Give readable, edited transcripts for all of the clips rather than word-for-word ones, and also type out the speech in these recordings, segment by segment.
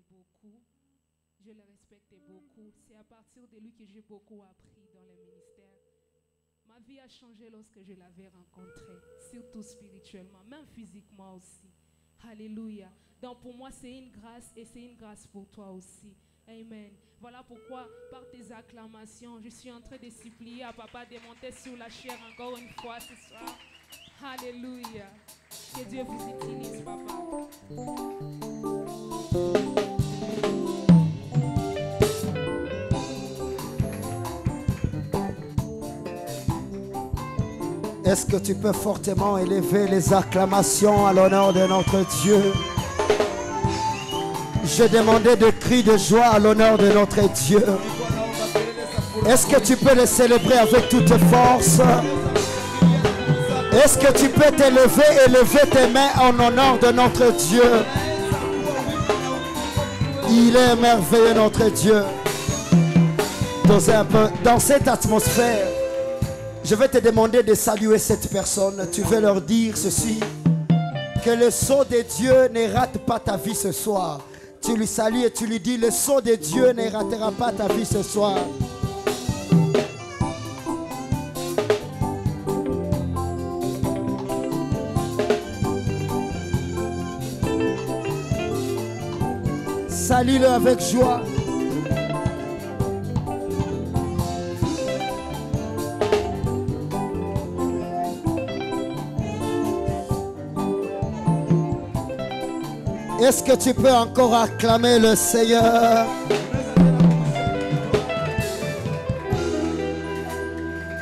beaucoup. Je le respectais beaucoup. C'est à partir de lui que j'ai beaucoup appris dans le ministère. Ma vie a changé lorsque je l'avais rencontré, surtout spirituellement, même physiquement aussi. Alléluia. Donc pour moi, c'est une grâce et c'est une grâce pour toi aussi. Amen. Voilà pourquoi, par tes acclamations, je suis en train de supplier à Papa de monter sur la chair encore une fois ce soir. Alléluia. Que Dieu vous utilise, Papa. Est-ce que tu peux fortement élever les acclamations à l'honneur de notre Dieu? Je demandais des cris de joie à l'honneur de notre Dieu. Est-ce que tu peux les célébrer avec toute force? Est-ce que tu peux t'élever et lever tes mains en honneur de notre Dieu? Il est merveilleux notre Dieu. Dans cette atmosphère, je vais te demander de saluer cette personne. Tu veux leur dire ceci: que le sceau de Dieu ne rate pas ta vie ce soir. Tu lui salues et tu lui dis: le sceau de Dieu ne ratera pas ta vie ce soir. Salue-le avec joie. Est-ce que tu peux encore acclamer le Seigneur?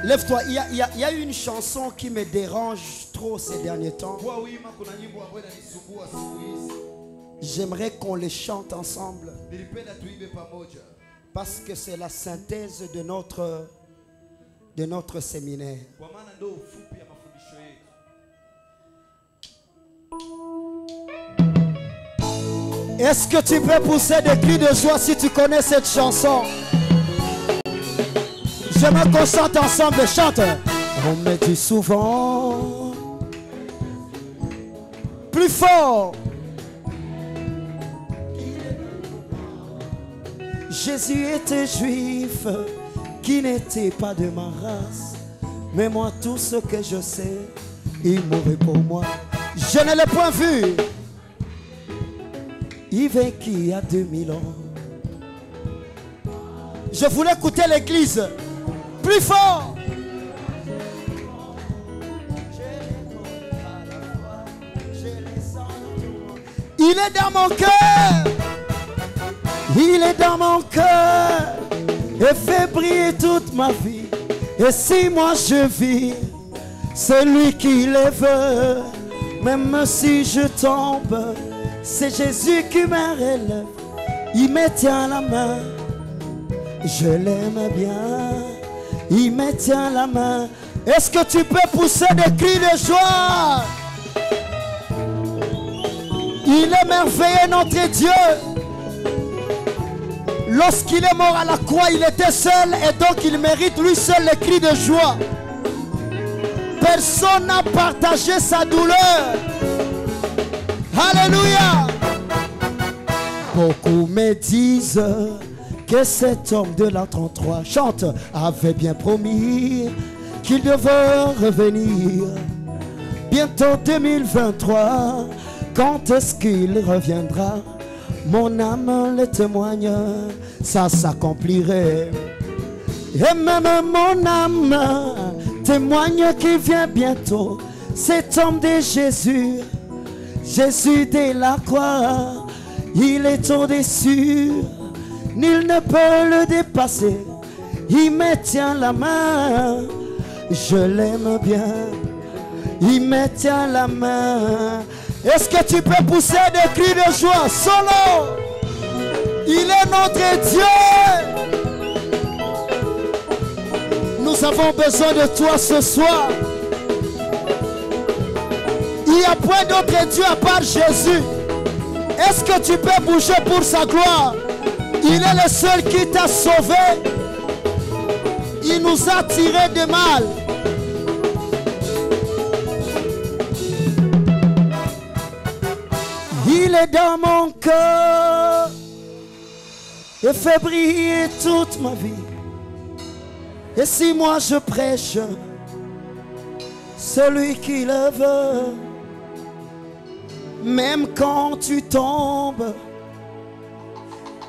Lève-toi, il y a une chanson qui me dérange trop ces derniers temps. J'aimerais qu'on les chante ensemble, parce que c'est la synthèse de notre séminaire. Est-ce que tu peux pousser des cris de joie si tu connais cette chanson? J'aimerais qu'on chante ensemble. Chante. On me dit souvent, plus fort, Jésus était juif, qui n'était pas de ma race. Mais moi, tout ce que je sais, il mourut pour moi. Je ne l'ai point vu. Il vécut il y a 2000 ans. Je voulais écouter l'église. Plus fort. Il est dans mon cœur. Il est dans mon cœur. Et fait briller toute ma vie. Et si moi je vis, c'est lui qui lève. Même si je tombe, c'est Jésus qui me relève. Il me tient la main. Je l'aime bien. Il me tient la main. Est-ce que tu peux pousser des cris de joie? Il est merveilleux notre Dieu. Lorsqu'il est mort à la croix, il était seul et donc il mérite lui seul les cris de joie. Personne n'a partagé sa douleur. Alléluia. Beaucoup me disent que cet homme de la 33 chante avait bien promis qu'il devait revenir bientôt 2023. Quand est-ce qu'il reviendra? Mon âme le témoigne, ça s'accomplirait. Et même mon âme témoigne qu'il vient bientôt. Cet homme de Jésus, Jésus de la croix, il est au-dessus, nul ne peut le dépasser. Il me tient la main, je l'aime bien. Il me tient la main. Est-ce que tu peux pousser des cris de joie? Solo. Il est notre Dieu. Nous avons besoin de toi ce soir. Il n'y a point d'autre Dieu à part Jésus. Est-ce que tu peux bouger pour sa gloire? Il est le seul qui t'a sauvé. Il nous a tirés de mal. Il est dans mon cœur. et fait briller toute ma vie. Et si moi je prêche celui qui lève, même quand tu tombes,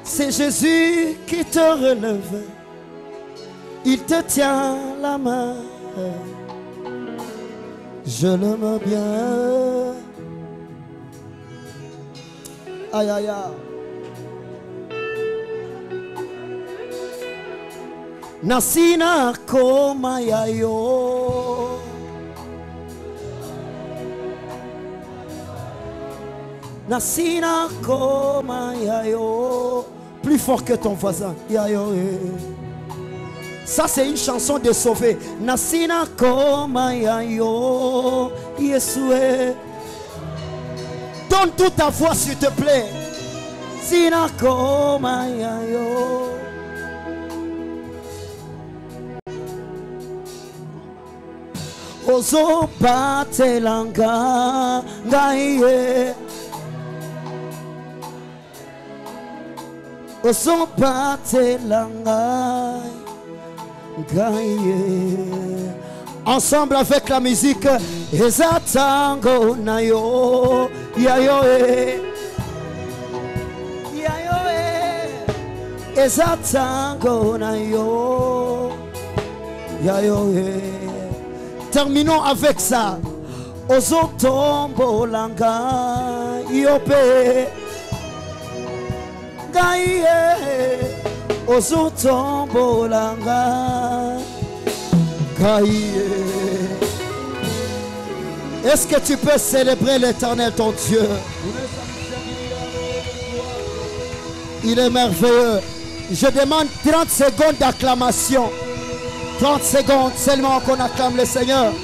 c'est Jésus qui te relève. Il te tient la main. Je l'aime bien. Aïe aïe aïe. Nasina koma yayo. Nasina koma yayo. Plus fort que ton voisin. Yayo. Ça c'est une chanson de sauver. Nasina koma yayo. Yesue. Donne toute ta voix s'il te plaît. Sina koma yayo. Ozo batelanga ngaye. Ozo batelanga ngaye. Ensemble avec la musique. Ezatango nayo yayo yayo ezatango nayo yayo. Terminons avec ça. Ozotombo langa yope gaye. Ozotombo langa gaye. Est-ce que tu peux célébrer l'Éternel ton Dieu? Il est merveilleux. Je demande 30 secondes d'acclamation. 30 secondes seulement qu'on acclame le Seigneur.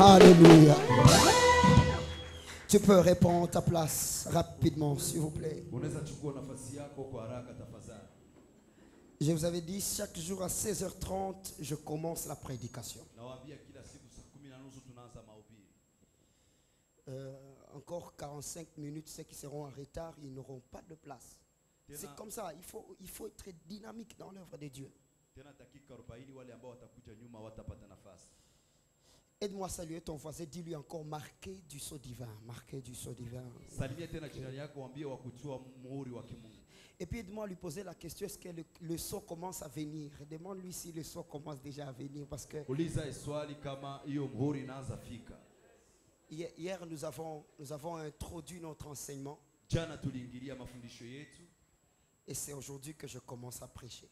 Alléluia. Tu peux répondre à ta place rapidement, s'il vous plaît. Je vous avais dit, chaque jour à 16h30, je commence la prédication. Encore 45 minutes, ceux qui seront en retard, ils n'auront pas de place. C'est comme ça, il faut être dynamique dans l'œuvre de Dieu. Aide-moi à saluer ton voisin, dis-lui encore marqué du sceau divin, marqué du sceau divin. Et puis aide-moi à lui poser la question, est-ce que le sceau commence à venir? Demande-lui si le sceau commence déjà à venir, parce que hier nous avons introduit notre enseignement. Et c'est aujourd'hui que je commence à prêcher.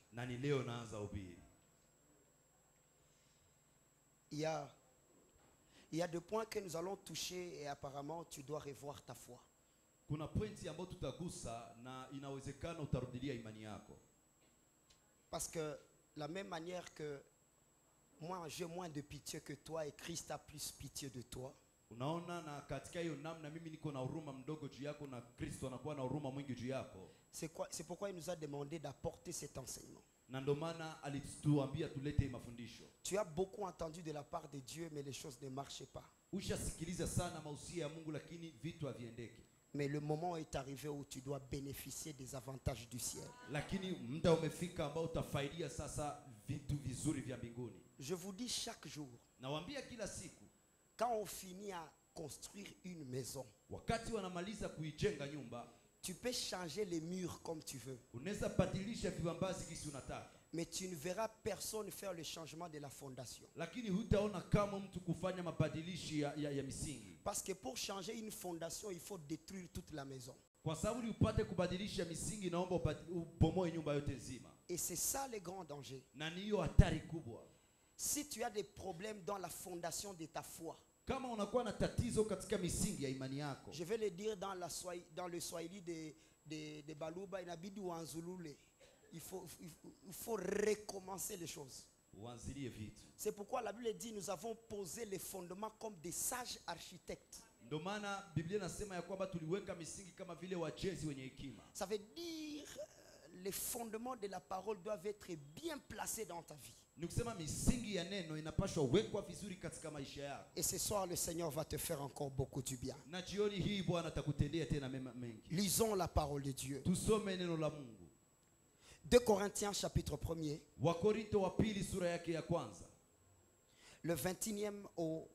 Il y a deux points que nous allons toucher et apparemment tu dois revoir ta foi. Parce que la même manière que moi j'ai moins de pitié que toi et Christ a plus pitié de toi. C'est pourquoi il nous a demandé d'apporter cet enseignement. Tu as beaucoup entendu de la part de Dieu, mais les choses ne marchaient pas. Mais le moment est arrivé où tu dois bénéficier des avantages du ciel. Je vous dis chaque jour, quand on finit à construire une maison, tu peux changer les murs comme tu veux. Mais tu ne verras personne faire le changement de la fondation. Parce que pour changer une fondation, il faut détruire toute la maison. Et c'est ça le grand danger. Si tu as des problèmes dans la fondation de ta foi, Kama unakuwa na tatizo katika misingi ya imani yako, je vais le dire dans le Swahili de Baluba, inabidi uanzulule. Il faut recommencer les choses. uanzilie vitu. C'est pourquoi la Bible dit nous avons posé les fondements comme des sages architectes. Ndio maana Biblia inasema ya kwamba tuliweka misingi kama vile wajezi wenye hekima. Ça veut dire les fondements de la parole doivent être bien placés dans ta vie. Nikusema misingi ya neno inapaswa wekwa vizuri katika maisha yako. Et ce soir le Seigneur va te faire encore beaucoup du bien. Na jioni hii Bwana atakutendea tena mema mengi. Lisons la parole de Dieu. Tusome neno la Mungu. 2 Corinthiens chapitre 1er. Wakorinto wa pili sura yake ya kwanza. Le 21e au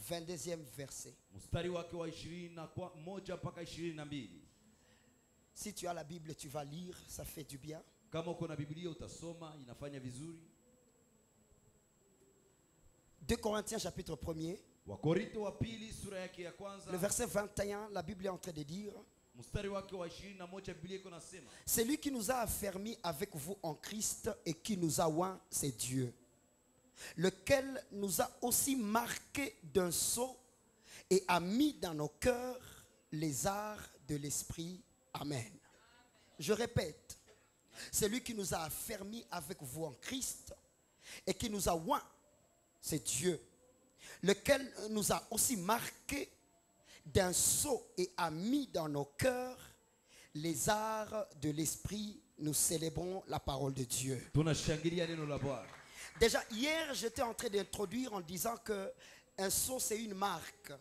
22e verset. Mstari wake wa 21 mpaka 22. Si tu as la Bible, tu vas lire, ça fait du bien. Kama uko na Biblia utasoma, inafanya vizuri. 2 Corinthiens chapitre 1er. Wakorinto wa pili sura yake ya kwanza. Le verset 21, la Bible est en train de dire: Mstari wake wa 21 Biblia iko nasema, c'est lui qui nous a affermis avec vous en Christ et qui nous a oints, c'est Dieu, lequel nous a aussi marqués d'un sceau et a mis dans nos cœurs les arts de l'esprit. Amen. Je répète, c'est lui qui nous a affermis avec vous en Christ et qui nous a oints, c'est Dieu, lequel nous a aussi marqués d'un sceau et a mis dans nos cœurs les arts de l'esprit. Nous célébrons la parole de Dieu. Déjà hier j'étais en train d'introduire en disant que un sceau c'est une marque.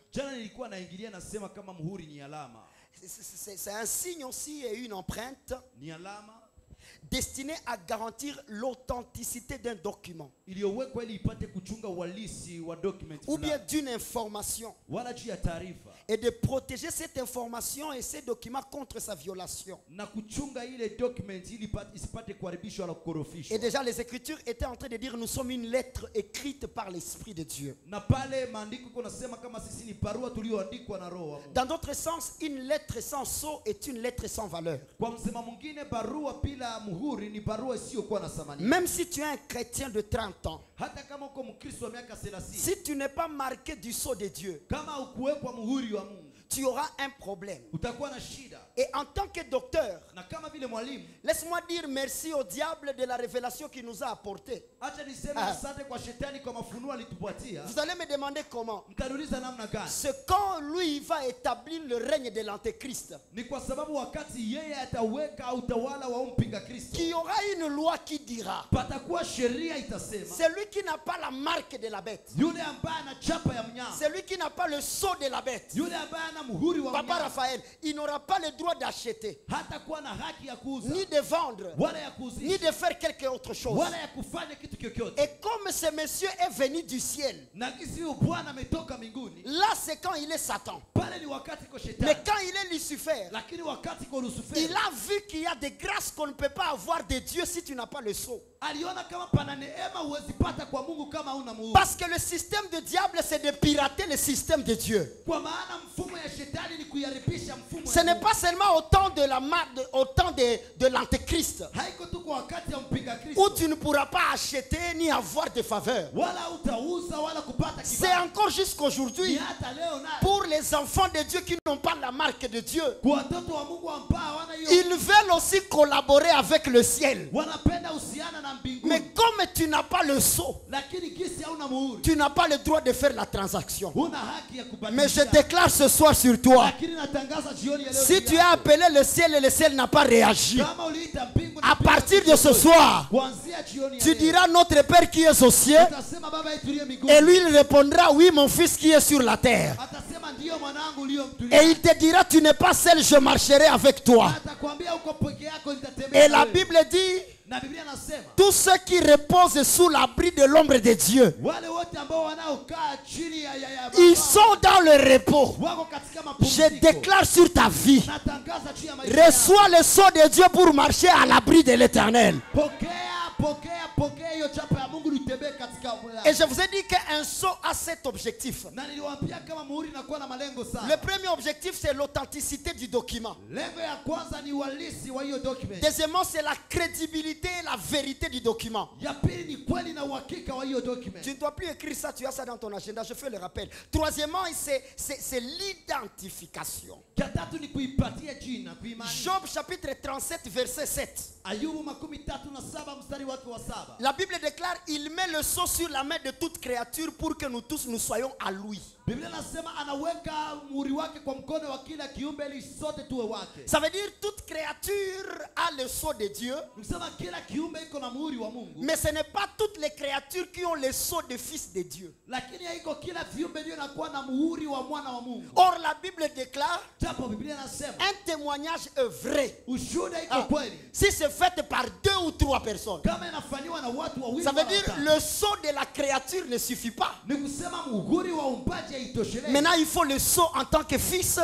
C'est un signe aussi et une empreinte destiné à garantir l'authenticité d'un document ou bien d'une information et de protéger cette information et ces documents contre sa violation. Et déjà les Écritures étaient en train de dire nous sommes une lettre écrite par l'Esprit de Dieu. Dans d'autres sens, une lettre sans sceau est une lettre sans valeur. Même si tu es un chrétien de 30 ans, si tu n'es pas marqué du sceau de Dieu, tu auras un problème. Et en tant que docteur, laisse-moi dire merci au diable de la révélation qu'il nous a apportée. Vous allez me demander comment. C'est quand lui va établir le règne de l'Antéchrist, qu'il y aura une loi qui dira celui qui n'a pas la marque de la bête, celui qui n'a pas le sceau de la bête, Papa Raphaël, il n'aura pas le droit d'acheter, ni de vendre, ni de faire quelque autre chose. Et comme ce monsieur est venu du ciel, là c'est quand il est Satan. Mais quand il est Lucifer, il a vu qu'il y a des grâces qu'on ne peut pas avoir de Dieu si tu n'as pas le sceau. Parce que le système de diable c'est de pirater le système de Dieu. Ce n'est pas seulement au temps de l'Antéchrist où tu ne pourras pas acheter ni avoir de faveur. C'est encore jusqu'aujourd'hui pour les enfants de Dieu qui n'ont pas la marque de Dieu. Ils veulent aussi collaborer avec le ciel. Mais comme tu n'as pas le sceau, tu n'as pas le droit de faire la transaction. Mais je déclare ce soir sur toi, si tu as appelé le ciel et le ciel n'a pas réagi, à partir de ce soir, tu diras notre Père qui est aux cieux, et lui il répondra oui mon fils qui est sur la terre. Et il te dira tu n'es pas seul, je marcherai avec toi. Et la Bible dit tous ceux qui reposent sous l'abri de l'ombre de Dieu, ils sont dans le repos. Je déclare sur ta vie, reçois le sceau de Dieu pour marcher à l'abri de l'Éternel. katika Et je vous ai dit qu'un sceau a cet objectif. na niliwaambia kama muhuri inakuwa na malengo Le sana. premier objectif, c'est l'authenticité du document. Lengo ya kwanza ni uhalisi wa hiyo document. Deuxièmement, c'est la crédibilité et la vérité du document. Ya pili ni kweli na uhakika wa hiyo document. Tu ne dois plus écrire ça, tu as ça dans ton agenda, je fais le rappel. Troisièmement, c'est l'identification. Ya tatu ni kuipatia jina, kuimaanisha. Job chapitre 37, verset 7. Ayubu 37 mstari wake wa 7. La Bible déclare, il met le sceau sur la main de toute créature pour que nous tous nous soyons à lui. Biblia inasema anaweka muhuri wake kwa mkono wa kila kiumbe ili sote tuwe wake. Ça veut dire toute créature a le sceau de Dieu. Nikisema kila kiumbe iko na muhuri wa Mungu. Mais ce n'est pas toutes les créatures qui ont le sceau de fils de Dieu. Lakini haiko kila viumbe ndio inakuwa na muhuri wa mwana wa Mungu. Or la Bible déclare, Japo Biblia inasema un témoignage est vrai ushuhuda iko kweli. si c'est fait par 2 ou 3 personnes. Kama inafanywa na watu wawili. Ça veut dire le sceau de la créature ne suffit pas. Ni kusema muhuri wa umbaji haitoshelezi. Maintenant il faut le sceau en tant que fils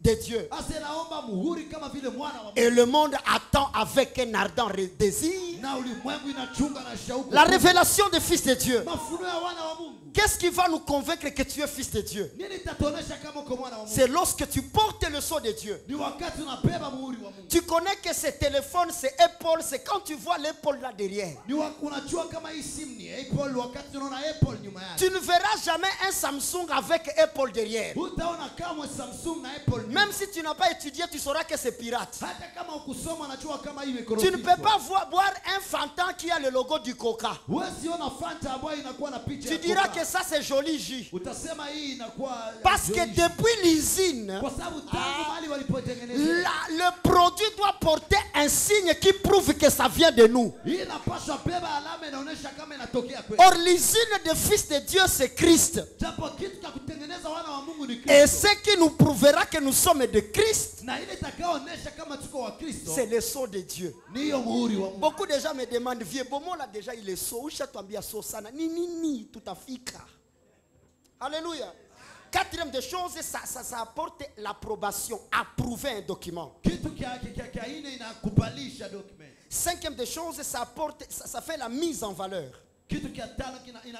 de Dieu. Asa naomba muhuri kama vile mwana wa Mungu. Et le monde attend avec un ardent désir Na ulimwengu inachunga na shauku. la révélation des fils de Dieu. Mafunuo ya wana wa Mungu. Qu'est-ce qui va nous convaincre que tu es fils de Dieu? Nini tatuonesha kama uko mwana wa Mungu? C'est lorsque tu portes le sceau de Dieu. Ni wakati unabeba muhuri wa Mungu. Tu connais que ce téléphone, c'est Apple, c'est quand tu vois l'épaule là derrière. Unajua kama hii simu ni Apple wakati unaona Apple nyuma yake. Tu ne verras jamais un Samsung avec Apple derrière. Utaona kama Samsung na Apple. Même si tu n'as pas étudié, tu sauras que c'est pirate. Hata kama ukusoma unajua kama hiyo iko. Tu ne peux pas boire un Fanta qui a le logo du Coca. Wewe siona Fanta ambayo inakuwa na picha Tu ya diras Coca. que ça c'est joli jus. Utasema hii inakuwa Parce que joli. depuis l'usine, Kwa sababu tangu mahali walipotengeneza le produit doit porter un signe qui prouve que ça vient de nous. hii inapaswa beba alama inaonyesha kama inatokea kwetu. Or l'usine des fils de Dieu c'est Christ. Japo kitu cha kutengeneza wana wa Mungu ni Et Kristo. ce qui nous prouvera que nous sommes de Christ, Na ile itakayoonyesha kama tuko wa Kristo c'est le sceau de Dieu. ni hiyo muhuri wa Mungu. Beaucoup de gens me demandent, vieux Bomo là déjà il est sceau. Où chatouambia sceau sana? Ni tout à fika. Alléluia. Quatrième des choses, ça apporte l'approbation, approuver un document. Kitu kia ine inakubalisha document. Cinquième des choses, ça fait la mise en valeur. Kitu kia tano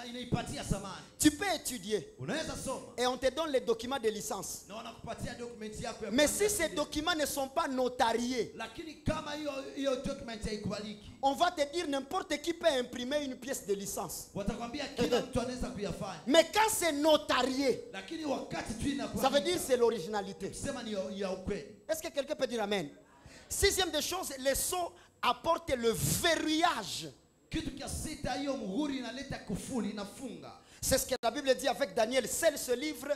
inaipatia samani. Tu peux étudier Unaweza soma et on te donne les documents de licence. na wanakupatia document yako ya Mais kwanza si ya ces pili. documents ne sont pas notariés, Lakini kama hiyo document haikubaliki, on va te dire n'importe qui peut imprimer une pièce de licence. watakwambia kila mtu anaweza kuyafanya. Mais quand c'est notarié, Lakini wakati tu inakuwa ça veut dire c'est l'originalité. sema ni ya ukweli. Est-ce que quelqu'un peut dire amen? Sixième des choses, les sceaux apportent le verrouillage. Kitu kia sita hiyo muhuri inaleta kufuli inafunga. C'est ce que la Bible dit avec Daniel. Seul ce livre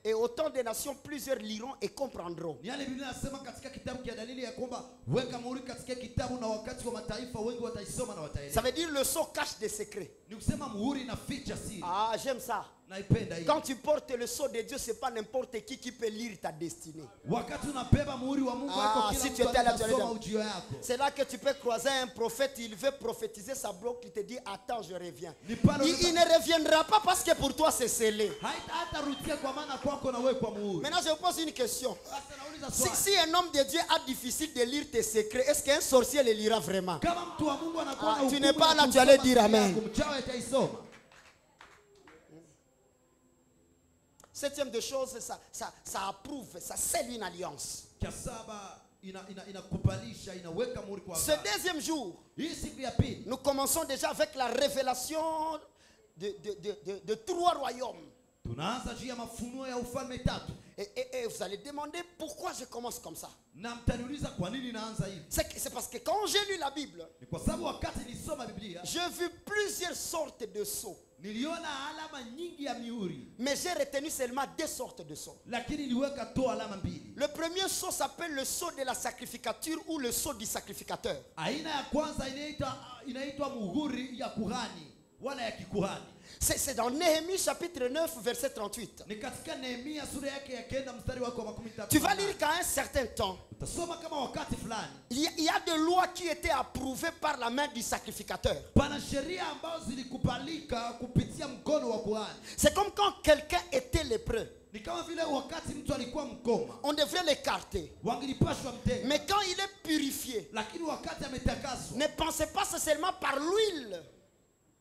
et autant de nations, plusieurs liront et comprendront. Ni yale Biblia inasema katika kitabu kia Danieli ya kwamba weka muhuri katika kitabu na wakati wa mataifa wengi wataisoma na Ça wataelewa. veut dire le sceau cache des secrets. Ni kusema muhuri inaficha siri. Ah, j'aime ça. Naipenda hii. Quand tu portes le sceau de Dieu, c'est pas n'importe qui peut lire ta destinée. Wakati unabeba muhuri wa Mungu Ah, wako kila si tu mtu étais là, tu anasoma allais ujio yako. C'est là que tu peux croiser un prophète, il veut prophétiser sa bloc, il te dit attends, je reviens. Ni pale Il ne reviendra pas parce que pour toi c'est scellé. hata rudia kwa maana kwako na wewe kwa muhuri. Maintenant je vous pose une question. Sasa nauliza Si, swali. si un homme de Dieu a difficile de lire tes secrets, est-ce qu'un sorcier les lira vraiment? Kama mtu wa Mungu anakuwa na Tu hukumu n'es pas ya là, tu kusoma allais dire siri amen. yako, mchawi ataisoma. Septième de choses, ça approuve, ça scelle une alliance. Kia saba inakubalisha inaweka muhuri kwa Ce agano. deuxième jour, Hii siku ya pili nous commençons déjà avec la révélation de 3 royaumes. tunaanza juu ya mafunuo ya ufalme tatu. Et vous allez demander pourquoi je commence comme ça. Na mtaniuliza kwa nini naanza hivi? C'est parce que quand j'ai lu la Bible, Ni kwa sababu wakati nilisoma Biblia j'ai vu plusieurs sortes de sceaux. niliona alama nyingi ya mihuri, Mais j'ai retenu seulement 2 sortes de sceaux. lakini niliweka tu alama mbili. Le premier sceau s'appelle le sceau de la sacrificature ou le sceau du sacrificateur. Aina ya kwanza inaitwa muhuri ya kuhani wala ya kikuhani. C'est dans Néhémie chapitre 9 verset 38. Ni katika Nehemia sura yake ya 9 mstari wake wa 13. Tu vas lire qu'à un certain temps, Utasoma kama wakati fulani il y a des lois qui étaient approuvées par la main du sacrificateur. pana sheria ambazo zilikubalika kupitia mkono wa kuhani. C'est comme quand quelqu'un était lépreux. Ni kama vile wakati mtu alikuwa mkoma On devrait l'écarter. wangelipashwa mtenga, Mais quand il est purifié, lakini wakati ametakaswa ne pensez pas c'est seulement par l'huile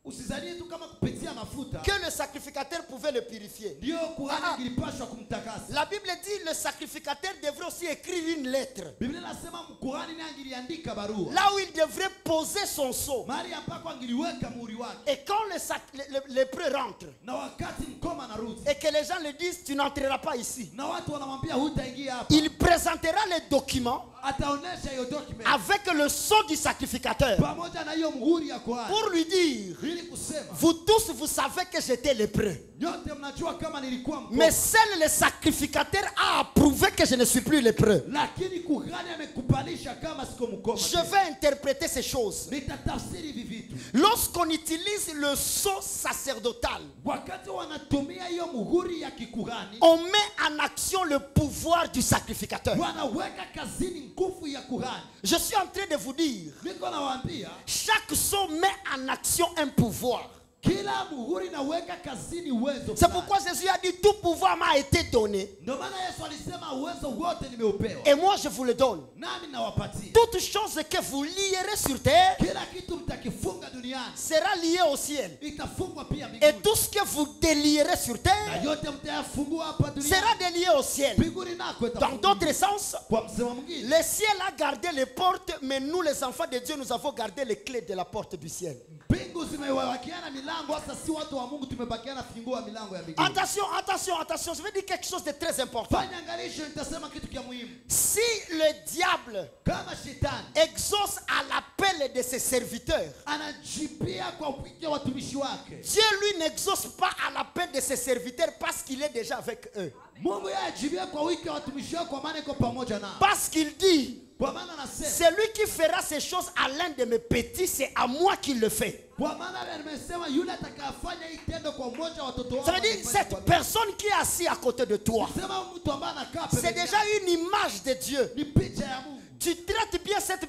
Usizanie tu kama kupitia mafuta que le sacrificateur pouvait le purifier. ndio kuhani ingilipashwa kumtakasa. La Bible dit le sacrificateur devrait aussi écrire une lettre. Biblia inasema kuhani naye angiliandika barua Là où il devrait poser son sceau. mahali ambako angiliweka muhuri wake, Et quand le lépreux rentre na wakati mkoma anarudi et que les gens le disent, tu n'entreras pas ici. na watu wanamwambia hutaingia hapa, Il présentera les documents ataonesha hiyo document avec le sceau du sacrificateur pamoja na hiyo muhuri ya kuhani, pour lui dire, ili kusema vous tous vous savez que j'étais lépreux. nyote mnajua kama nilikuwa mkoma, Mais seul le sacrificateur a approuvé que je ne suis plus lépreux. lakini kuhani amekubalisha kama siko mkoma. Je vais interpréter ces choses. Nitatafsiri hivi vitu. Lorsqu'on utilise le sceau sacerdotal, Wakati wanatumia hiyo muhuri ya kikuhani, on met en action le pouvoir du sacrificateur. wanaweka kazini nguvu ya kuhani. Je suis en train de vous dire, Niko nawaambia chaque sceau met en action un pouvoir. kila muhuri naweka kazini uwezo. C'est pourquoi Jésus a dit, tout pouvoir m'a été donné. Ndio maana Yesu alisema uwezo wote nimeupewa. Et moi je vous le donne. Nami nawapatia. Toute chose que vous lierez sur terre Kila kitu mtakifunga duniani sera lié au ciel. itafungwa pia Et mbinguni. tout ce que vous délierez sur Na terre yote mtayafungua hapa duniani. sera délié au ciel. Mbinguni nako Dans itafungwa. d'autres sens, Kwa msemo mwingine, le ciel a gardé les portes, mais nous les enfants de Dieu, nous avons gardé les clés de la porte du ciel. mbingu zimewakiana milango, hasa si watu wa Mungu tumebakiana funguo ya milango ya mbinguni. Attention, attention, attention, je vais dire quelque chose de très important. Fanya angalisho, nitasema kitu kia muhimu. Si le diable Kama shetani exauce à l'appel de ses serviteurs, anajipia kwa kuitia watumishi wake, Dieu lui n'exauce pas à l'appel de ses serviteurs parce qu'il est déjà avec eux. Mungu yeye ajibia kwa wiki ya watumishi wake, kwa maana iko pamoja nao. Parce qu'il dit, Kwa maana anasema, celui qui fera ces choses à l'un de mes petits, c'est à moi qu'il le fait. kwa maana nimesema yule atakayefanya hii tendo kwa mmoja wa watoto wangu. Ça veut dire, cette personne qui est assise à côté de toi, Sema mtu ambaye anakaa c'est pembeni déjà yako, une image de Dieu. ni picha ya Mungu. Tu traites bien cette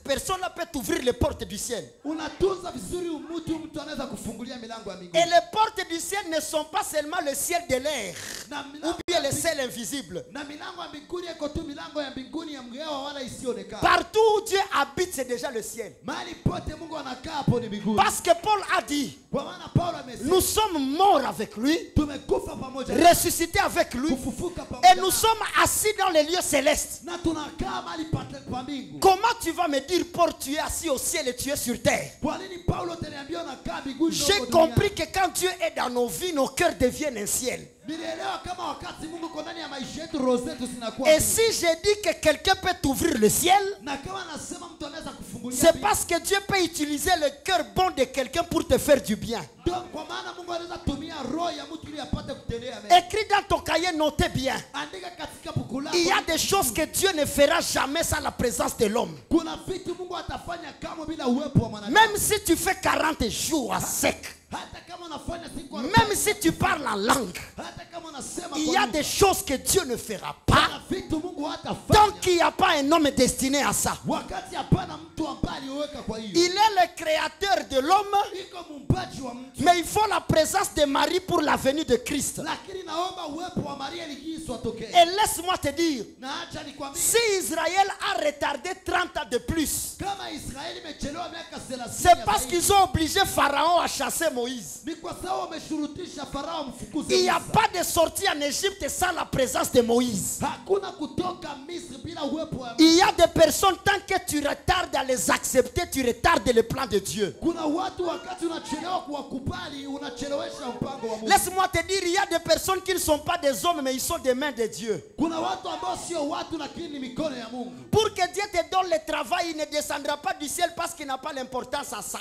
personne-là peut t'ouvrir les portes du ciel. Unatunza vizuri mtu anaweza kufungulia milango ya Et mbinguni. les portes du ciel ne sont pas seulement le ciel de l'air, Na ou milango bien ya le ciel invisible. na milango ya mbinguni iko tu milango ya mbinguni ya mgewa wala isiyoonekana. Partout où Dieu habite, c'est déjà le ciel. Mahali pote Mungu anakaa hapo ni mbinguni. Parce que Paul a dit, Kwa maana Paulo amesema nous sommes morts avec lui, tumekufa pamoja naye, ressuscités avec lui, kufufuka et pamoja nous naye, sommes assis dans les lieux célestes. na tunakaa mahali pa mbingu. Comment tu vas me dire, Paul, tu es assis au ciel et tu es sur terre? Kwa nini Paulo taniambia unakaa mbinguni? J'ai compris que quand Dieu est dans nos vies, nos cœurs deviennent un ciel. Nilielewa kama wakati Mungu uko ndani ya maisha yetu, roho zetu zinakuwa Et mbingu. si j'ai dit que quelqu'un peut t'ouvrir le ciel, Na kama nasema mtu anaweza kufungulia c'est mbingu, parce que Dieu peut utiliser le cœur bon de quelqu'un pour te faire du bien. ndio kwa maana Mungu anaweza tumia roho ya mtu ili apate kutendea mema. Écris dans ton cahier, notez bien. Andika katika buku lako. Il y a des choses que Dieu ne fera jamais sans la présence de l'homme. Kuna vitu Mungu atafanya kama bila uwepo wa mwanadamu. Même si tu fais 40 jours à sec, Hata kama unafanya siku même si tu parles en langue, hata kama unasema il kwa y a lugha, des choses que Dieu ne fera pas kuna vitu Mungu hatafanya tant qu'il n'y a pas un homme destiné à ça. wakati hapana mtu ambaye aliweka kwa hiyo. Il est le créateur de l'homme, Iko muumbaji wa mtu, mais il faut la présence de Marie pour la venue de Christ. lakini naomba uwepo wa Maria ligiiswa tokee. Et laisse-moi te dire, Na acha nikwambie, si Israël a retardé 30 ans de plus, kama Israeli imechelewa miaka 30, c'est parce qu'ils ont obligé Pharaon à chasser Moïse. ni kwa sababu wameshurutisha Farao mfukuze Il n'y a Musa. pas de sortie en Égypte sans la présence de Moïse. Hakuna kutoka Misri bila uwepo wa Il y a des personnes, tant que tu retardes à les accepter, tu retardes le plan de Dieu. Kuna watu wakati unachelewa kuwakubali unachelewesha mpango wa Mungu. Laisse-moi te dire, il y a des personnes qui ne sont pas des hommes, mais ils sont des mains de Dieu. Kuna watu ambao sio watu lakini ni mikono ya Mungu. Pour que Dieu te donne le travail, il ne descendra pas du ciel parce qu'il n'a pas l'importance à ça.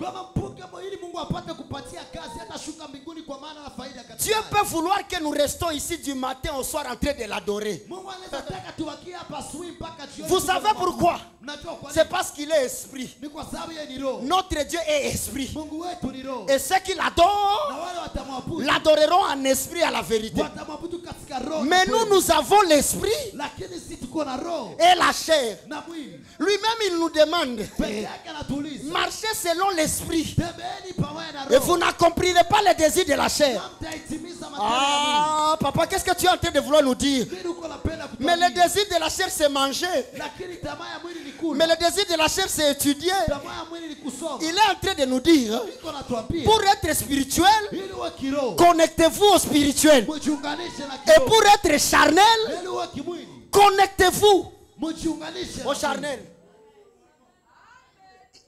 Kama mpunga ili Mungu apate kupatia kazi atashuka mbinguni kwa maana na faida katika. Dieu peut vouloir que nous restons ici du matin au soir en train de l'adorer. Mungu anaweza taka tubakie hapa asubuhi mpaka jioni. Vous savez pourquoi? Mnajua kwa C'est nini? parce qu'il est esprit. Ni kwa sababu yeye ni roho. Notre Dieu est esprit. Mungu wetu ni roho. Et ceux qui Na l'adorent, wale watamwabudu l'adoreront en esprit et à la vérité. watamwabudu katika roho. Mais na nous, kweli. nous avons l'esprit Lakini sisi tuko na roho et la chair. na mwili. Lui-même, il nous demande, Peke yake anatuuliza. marchez selon l'esprit. Tembeeni pamoja na Et roho. vous n'accomplirez pas les désirs de la chair. Na mtaitimiza matendo ya mwili. Ah, papa, qu'est-ce que tu es en train de vouloir nous dire? Nini uko napenda Mais kutuambia? le désir de la chair, c'est manger. Lakini tamaa ya mwili ni Mais le désir de la chair, c'est étudier. Tamaa ya mwili ni kusoma. Il est en train de nous dire, Iko natuambia, pour être spirituel, ili uwe kiroho, connectez-vous au spirituel. mjiunganishe na Et kiroho. pour être charnel, Ili uwe kimwili, connectez-vous mjiunganishe au na charnel.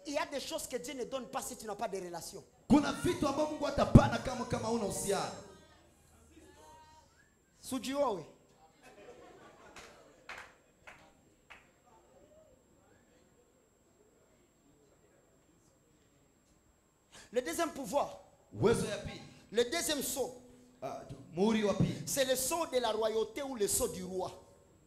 Il y a des choses que Dieu ne donne pas si tu n'as pas de relation. kuna vitu ambavyo Mungu atapana kama huna uhusiano. Sujiwawe. Le deuxième pouvoir, Uwezo ya pili, le deuxième sceau, muhuri wa pili c'est le sceau de la royauté ou le sceau du roi.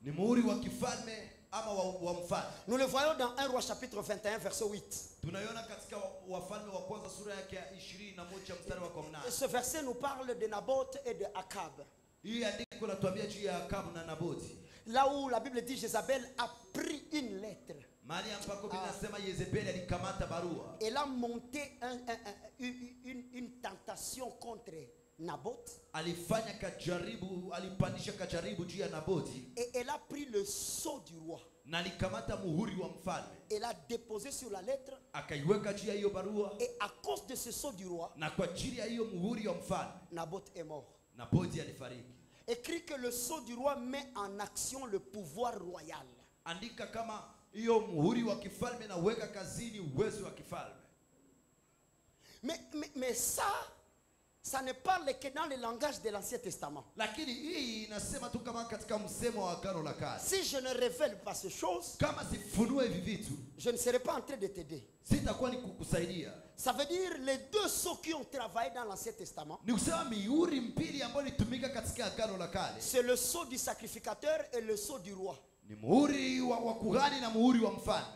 ni muhuri wa kifalme ama wa mfalme. Nous le voyons dans 1 Roi chapitre 21 verset 8. Tunaiona katika Wafalme wa kwanza sura yake ya 21 mstari wa 18. Ce verset nous parle de Naboth et de Akab. Hii andiko latuambia juu ya Akabu na Naboti. Là où la Bible dit Jézabel a pris une lettre. Mahali ambako binasema Yezebeli alikamata barua. Elle a monté une tentation contre Naboth. Alifanya kajaribu, alipandisha kajaribu juu ya Naboti. Et elle a pris le sceau du roi. Na alikamata muhuri wa mfalme. Elle a déposé sur la lettre. Akaiweka juu ya hiyo barua. Et à cause de ce sceau du roi, Na kwa ajili ya hiyo muhuri wa mfalme, Naboth est mort. Naboti alifariki. Écrit que le sceau du roi met en action le pouvoir royal. Andika kama hiyo muhuri wa kifalme na weka kazini uwezo wa kifalme. Mais ça ne parle que dans le langage de l'Ancien Testament. Lakini hii inasema tu kama katika msemo wa Agano la Kale. Si je ne révèle pas ces choses, Kama sifunue hivi vitu, je ne serai pas en train de t'aider. sitakuwa ni kukusaidia. Ça veut dire les deux sceaux qui ont travaillé dans l'Ancien Testament. Ni kusema mihuri mbili ambayo ilitumika katika Agano la Kale. C'est le sceau du sacrificateur et le sceau du roi. Ni muhuri wa kuhani na muhuri wa mfalme.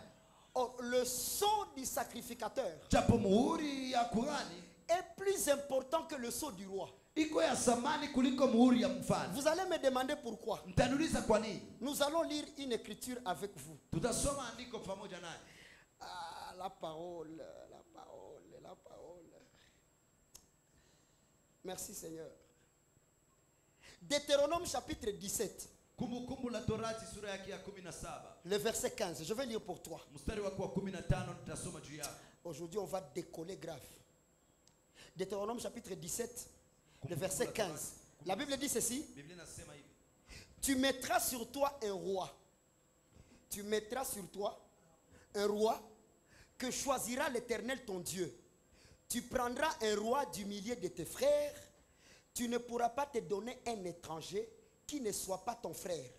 Or, le sceau du sacrificateur Japo muhuri ya kuhani est plus important que le sceau du roi. iko ya samani kuliko muhuri ya mfalme. Vous allez me demander pourquoi. Mtaniuliza kwa nini? Nous allons lire une écriture avec vous. Tutasoma andiko pamoja naye. Ah, la parole, la parole, la parole. Merci Seigneur. Deutéronome chapitre 17. Kumbukumbu la Torati sura yake ya 17. Le verset 15. Je vais lire pour toi. Mstari wa 15 nitasoma juu yako. Aujourd'hui, on va décoller grave. Deutéronome chapitre 17, le verset 15. La Bible dit ceci. Biblia inasema hivi. Tu mettras sur toi un roi. Tu mettras sur toi un roi que choisira l'Éternel ton Dieu. Tu prendras un roi du milieu de tes frères. Tu ne pourras pas te donner un étranger qui ne soit pas ton frère,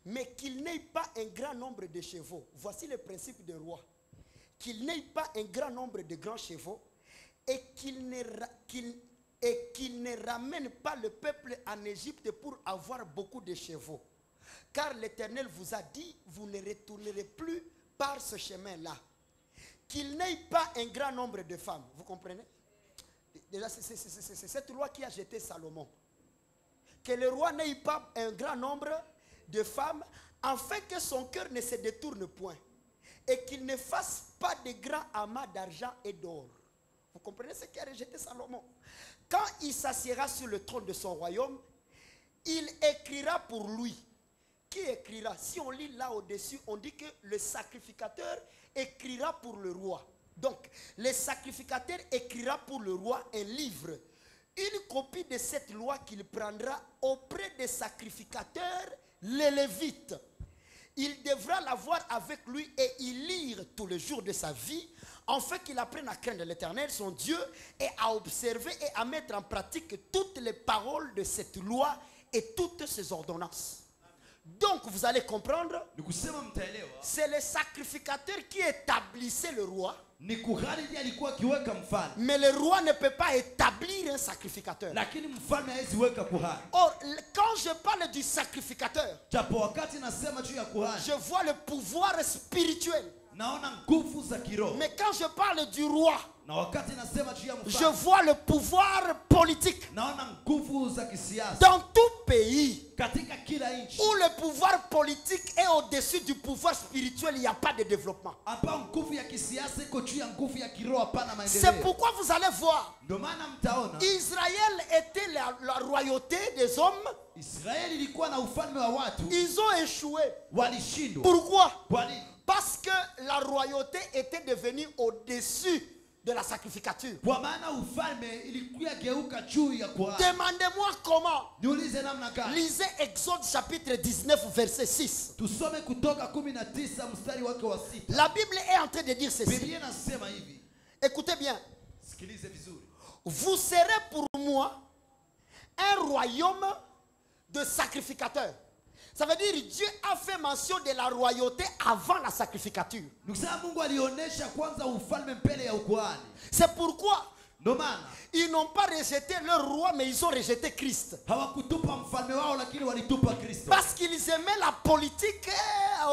mais qu'il n'ait pas un grand nombre de chevaux. Voici le principe d'un roi. Qu'il n'ait pas un grand nombre de grands chevaux et qu'il ne ramène pas le peuple en Égypte pour avoir beaucoup de chevaux. Car l'Éternel vous a dit, vous ne retournerez plus par ce chemin-là. Qu'il n'ait pas un grand nombre de femmes. Vous comprenez? Déjà, c'est cette loi qui a jeté Salomon. Que le roi n'ait pas un grand nombre de femmes, afin que son cœur ne se détourne point. Et qu'il ne fasse pas de grands amas d'argent et d'or. Vous comprenez ce qui a rejeté Salomon? Quand il s'assiera sur le trône de son royaume, il écrira pour lui. Qui écrira? Si on lit là au-dessus, on dit que le sacrificateur écrira pour le roi. Donc, le sacrificateur écrira pour le roi un livre, une copie de cette loi qu'il prendra auprès des sacrificateurs, les Lévites. Il devra l'avoir avec lui et y lire tous les jours de sa vie, afin qu'il apprenne à craindre l'Éternel, son Dieu, et à observer et à mettre en pratique toutes les paroles de cette loi et toutes ses ordonnances. Donc vous allez comprendre, c'est le sacrificateur qui établissait le roi. Mais le roi ne peut pas établir un sacrificateur. Or, quand je parle du sacrificateur, je vois le pouvoir spirituel. Mais quand je parle du roi, je vois le pouvoir politique. Dans tout pays où le pouvoir politique est au-dessus du pouvoir spirituel, il n'y a pas de développement. C'est pourquoi vous allez voir, Israël était la royauté des hommes. Ils ont échoué. Pourquoi? Parce que la royauté était devenue au-dessus de la sacrificature. Kwa maana ufalme ilikuwa geuka juu ya kuhani. Demandez-moi comment. Niulize namna gani? Lisez Exode chapitre 19 verset 6. Tusome Kutoka 19 mstari wake wa 6. La Bible est en train de dire ceci. Biblia inasema hivi. Écoutez bien. Sikilize vizuri. Vous serez pour moi un royaume de sacrificateurs. Ça veut dire Dieu a fait mention de la royauté avant la sacrificature. Mungu alionyesha kwanza ufalme mbele ya ukuhani. C'est pourquoi Ndio maana ils n'ont pas rejeté leur roi, mais ils ont rejeté Christ. hawakutupa mfalme wao, lakini walitupa Kristo. Parce qu'ils aimaient la politique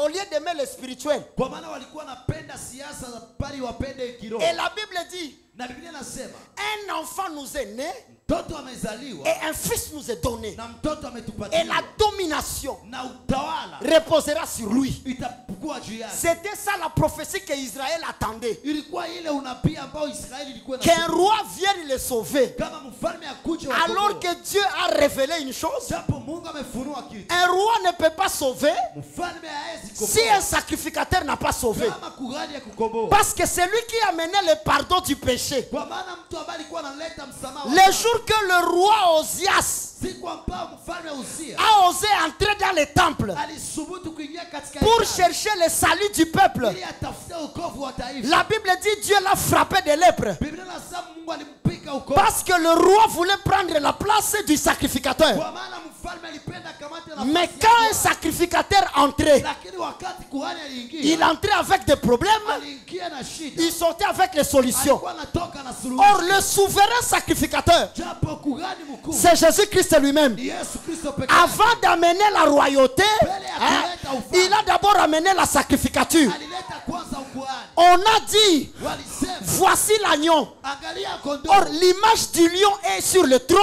au lieu d'aimer le spirituel. Kwa maana walikuwa wanapenda siasa bali wapende kiroho. Et la Bible dit, Na Biblia inasema un enfant nous est né mtoto amezaliwa et un fils nous est donné. na mtoto ametupatiwa. Et la domination Na utawala reposera sur lui. itakuwa juu yake. C'était ça la prophétie que Israël attendait. Ilikuwa ile unabii ambao Israeli ilikuwa Qu'un roi vienne le sauver. kama mfalme akuje Alors que Dieu a révélé une chose, japo Mungu amefunua kitu. un roi ne peut pas sauver Mfalme haezi si un sacrificateur n'a pas sauvé. kama kuhani ya kukomboa. Parce que c'est lui qui amenait le pardon du péché. Kwa maana mtu ambaye alikuwa analeta msamaha wa Le dhambi. jour que le roi Osias Siku ambao mfalme Uzia a osé entrer dans le temple alisubutu kuingia katika pour hekalu chercher le salut du peuple, ili atafute wokovu wa taifa. la Bible dit Dieu l'a frappé de lèpre. Biblia inasema Mungu alimpika wokovu. Parce que le roi voulait prendre la place du sacrificateur. Kwa maana mfalme alipenda kamata nafasi. Mais quand un sacrificateur entrait, Lakini wakati kuhani aliingia, il entrait avec des problèmes, aliingia na shida. il sortait avec les solutions. Alikuwa anatoka na suluhu. Or, le souverain sacrificateur, Japo kuhani mkuu c'est Jésus-Christ lui-même. ni Yesu Kristo pekee yake. Avant d'amener la royauté, hein, il a d'abord amené la sacrificature. Alileta kwanza ukuhani. On a dit, Walisema voici l'agneau. angalia kondoo. Or, l'image du lion est sur le trône,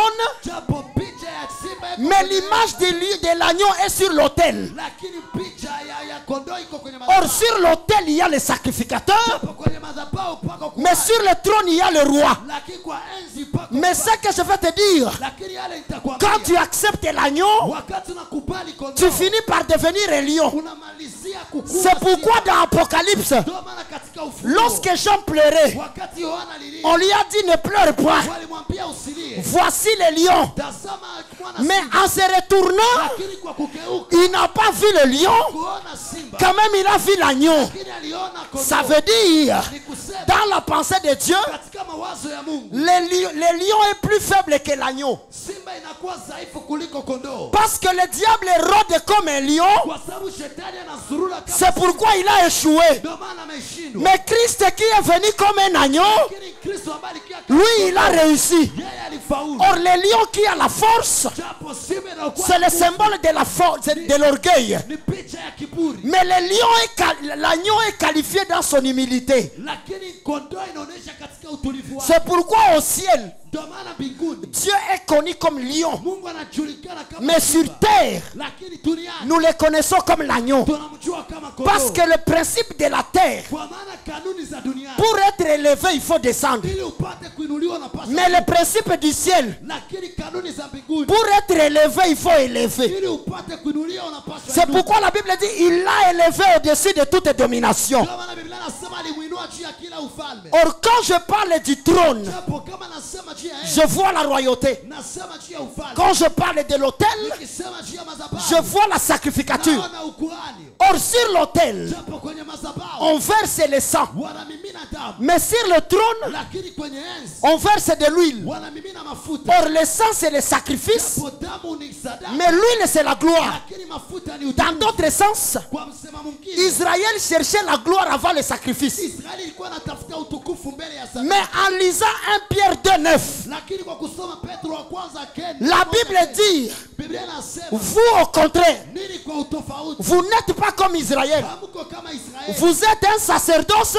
Japo picha ya simba iko mais kwenye l'image de l'agneau est sur l'autel. lakini picha ya kondoo iko kwenye Or, madhabahu. sur l'autel, il y a le sacrificateur, Japo kwenye madhabahu pako kuhani. mais sur le trône, il y a le roi. Lakini kwa enzi pako Mais kuhani. ce que je vais te dire, Lakini yale nitakwambia. quand tu acceptes l'agneau, Wakati unakubali kondoo, tu finis par devenir un lion. unamalizia kukua. C'est pourquoi dans Apocalypse, Ndio maana katika Ufunuo, lorsque Jean pleurait, wakati Yohana alilia, on lui a dit ne pleure pas. walimwambia usilie. Voici le lion. Tazama mwana Mais simba. en se retournant, Lakini kwa kugeuka il n'a pas vu le lion, kuona simba, quand même il a vu l'agneau. lakini aliona kondoo. Ça veut dire, Ni kusema dans la pensée de Dieu, katika mawazo ya Mungu, le lion est plus faible que l'agneau. simba inakuwa dhaifu kuliko kondoo. Parce que le diable rôde comme un lion, Kwa sababu shetani anazurura kama c'est pourquoi il a échoué. ndio maana ameshindwa. Mais Christ qui est venu comme un agneau, Lakini Kristo ambaye alikuwa lui il a réussi. yeye alifaulu. Or le lion qui a la force, Japo simba inakuwa c'est le symbole de la force, de l'orgueil. ni picha ya kiburi. Mais l'agneau est qualifié dans son humilité. Lakini kondoo inaonyesha katika utulivu wake. C'est pourquoi au ciel, Ndio maana mbinguni Dieu est connu comme lion. Mungu anajulikana kama Mais sur simba. terre, Lakini duniani nous le connaissons comme l'agneau. tunamjua kama kondoo. Parce que le principe de la terre, Kwa maana kanuni za duniani pour être élevé, il faut descendre. ili upate kuinuliwa unapaswa. Mais le principe du ciel, Lakini kanuni za mbinguni pour être élevé, il faut élever. ili upate kuinuliwa unapaswa. C'est pourquoi la Bible dit, il l'a élevé au-dessus de toute domination. Ndio maana Biblia inasema alimuinua juu ya kila ufalme. Or, quand je parle du trône, Japo kama nasema juu ya je vois la royauté. nasema juu ya ufalme. Quand je parle de l'autel, Nikisema juu ya madhabahu. je vois la sacrificature. Naona ukuhani. Or, sur l'autel, Japo kwenye madhabahu on verse le sang. wanamimina damu. Mais sur le trône, Lakini kwenye enzi on verse de l'huile. wanamimina mafuta. Or, le sang, c'est le sacrifice. Japo damu ni sadaka. Mais l'huile, c'est la gloire. Lakini mafuta ni Dans utukufu. d'autres sens, Kwa msema mwingine, Israël cherchait la gloire avant le sacrifice. Israeli ilikuwa inatafuta utukufu mbele ya sadaka. Mais en lisant 1 Pierre 2:9, Lakini kwa kusoma Petro wa kwanza la Bible dit, Biblia inasema vous au contraire, nini kwa utofauti? vous n'êtes pas comme Israël. Hamko kama Israeli. Vous êtes un sacerdoce.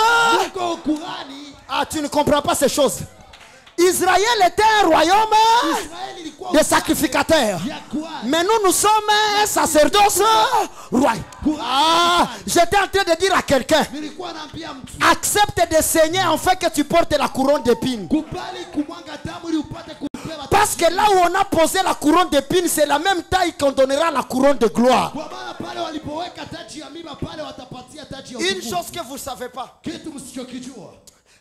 Mko ukuhani. Ah, tu ne comprends pas ces choses. Israël était un royaume Israeli ilikuwa de sacrificateurs. ya kuhani. Mais nous sommes un sacerdoce roi. Ah, j'étais en train de dire à quelqu'un, Nilikuwa naambia mtu accepte de saigner afin que tu portes la couronne d'épines. kubali kumwaga damu ili upate kupewa. Parce que là où on a posé la couronne d'épines, c'est la même taille qu'on donnera la couronne de gloire. Kwa maana pale walipoweka taji ya miba pale watapatia taji ya Une utukufu. chose que vous ne savez pas, Kitu msichokijua,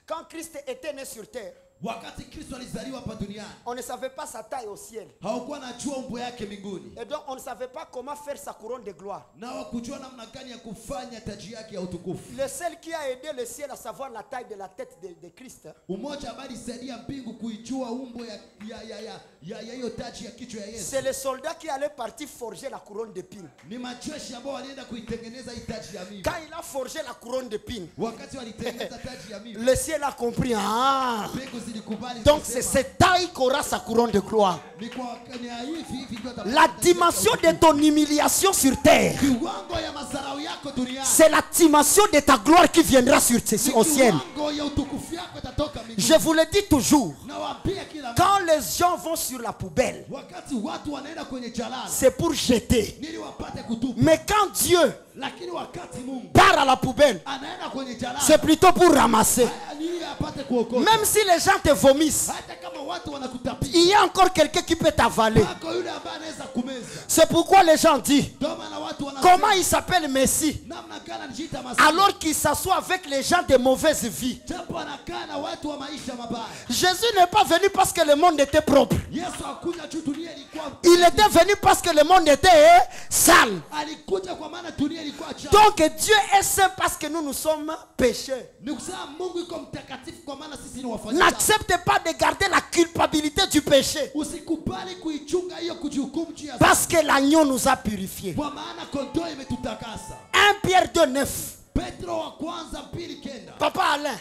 quand Christ était né sur terre, wakati Kristo alizaliwa hapa duniani, on ne savait pas sa taille au ciel. hawakuwa najua umbo yake mbinguni, Et donc on ne savait pas comment faire sa couronne de gloire. na hawakujua namna gani ya kufanya taji yake ya utukufu. Le seul qui a aidé le ciel à savoir la taille de la tête de Christ, Umoja ambaye alisaidia mbingu kuijua umbo ya hiyo taji ya kichwa ya Yesu, c'est le soldat qui allait partir forger la couronne d'épines. ni majeshi ambao walienda kuitengeneza hii taji ya miba. Quand il a forgé la couronne d'épines, Wakati walitengeneza taji ya miba, le ciel a compris. Ah, mbingu zilikubali. donc zikasema, c'est cette taille qu'aura sa couronne de gloire. ni kwa ni hivi ndio atapata La taji ya dimension de utukufu. ton humiliation sur terre, Kiwango ya madharau yako duniani, c'est la dimension de ta gloire qui viendra au ciel. kiwango ya utukufu yako itatoka mbinguni. Je vous le dis toujours, Nawaambia kila mtu, quand les gens vont sur la poubelle, wakati watu wanaenda kwenye jalala c'est pour jeter. ili wapate kutupa, Mais quand Dieu lakini wakati Mungu part à la poubelle, anaenda kwenye jalala, c'est plutôt pour ramasser. haya ni ili apate kuokoa. Même si les gens te vomissent, Hata kama watu wanakutapia, il y a encore quelqu'un qui peut t'avaler. wako yule ambaye anaweza kumeza. C'est pourquoi les gens disent, Ndio maana watu wanasema, comment il s'appelle Messi namna gani anajiita Masihi, alors qu'il s'assoit avec les gens de mauvaise vie? japo anakaa na watu wa maisha mabaya. Jésus n'est pas venu parce que le monde était propre. Yesu hakuja juu dunia ilikuwa, Il était venu parce que le monde était sale. alikuja kwa maana dunia ilikuwa chafu. Donc Dieu est saint parce que nous sommes pécheurs. Ni kusema Mungu yuko mtakatifu kwa maana sisi ni wafanya. N'accepte pas de garder la culpabilité du péché Usikubali kuichunga hiyo kujihukumu juu ya parce que l'agneau nous a purifiés. kwa maana kondoo imetutakasa. 1 Pierre 2:9. Petro wa kwanza 2:9. Papa Alain,